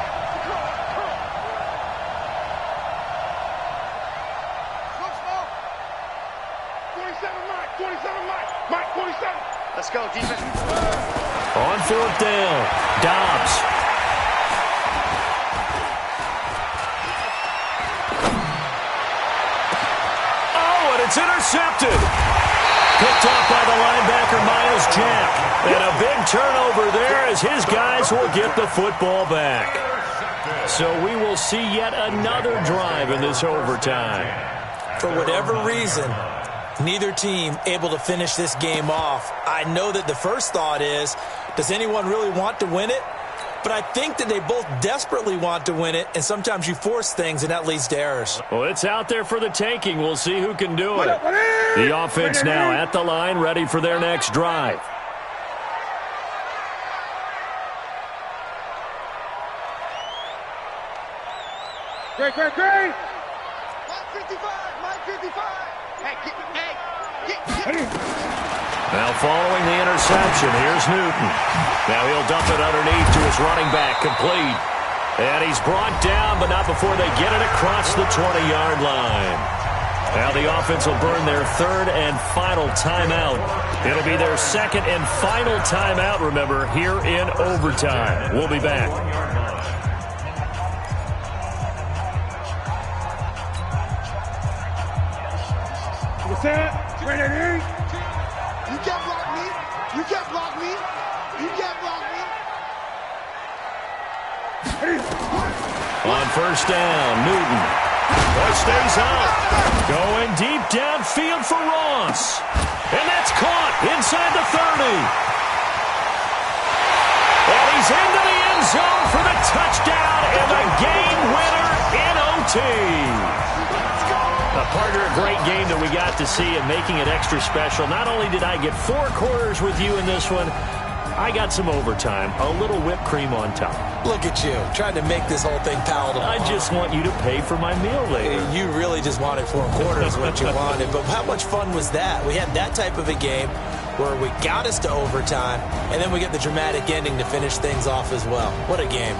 47 Mike. 47 Mike. Mike 47. Let's go, defense. On 4th down, Dobbs. It's intercepted. Picked off by the linebacker, Miles Jack. And a big turnover there as his guys will get the football back. So we will see yet another drive in this overtime. For whatever reason, neither team able to finish this game off. I know that the first thought is, does anyone really want to win it? But I think that they both desperately want to win it, and sometimes you force things, and that leads to errors. Well, it's out there for the taking. We'll see who can do it. The offense now at the line, ready for their next drive. Great. Mike 55. Hey. Now following the interception, here's Newton. Now he'll dump it underneath to his running back, complete. And he's brought down, but not before they get it across the 20-yard line. Now the offense will burn their 3rd and final timeout. It'll be their 2nd and final timeout, remember, here in overtime. We'll be back. What's that? Right in. You can't block me. You can't block me. You can't block me. On 1st down, Newton. Boy stays out. Going deep downfield for Ross. And that's caught inside the 30. And he's into the end zone for the touchdown and the game winner in OT. Partner, a great game that we got to see and making it extra special. Not only did I get 4 quarters with you in this one, I got some overtime, a little whipped cream on top. Look at you, trying to make this whole thing palatable. I just want you to pay for my meal later. You really just wanted 4 quarters what you wanted. But how much fun was that? We had that type of a game where we got us to overtime, and then we get the dramatic ending to finish things off as well. What a game.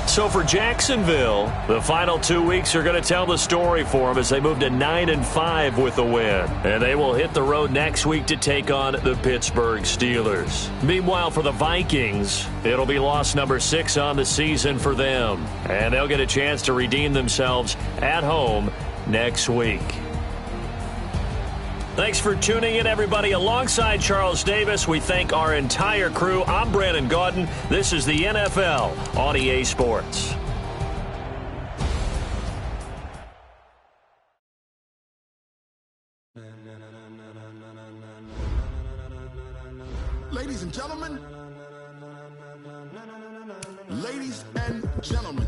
So for Jacksonville, the final 2 weeks are going to tell the story for them as they move to 9-5 with a win. And they will hit the road next week to take on the Pittsburgh Steelers. Meanwhile, for the Vikings, it'll be loss number 6 on the season for them. And they'll get a chance to redeem themselves at home next week. Thanks for tuning in, everybody. Alongside Charles Davis, we thank our entire crew. I'm Brandon Gaudin. This is the NFL on EA Sports. Ladies and gentlemen,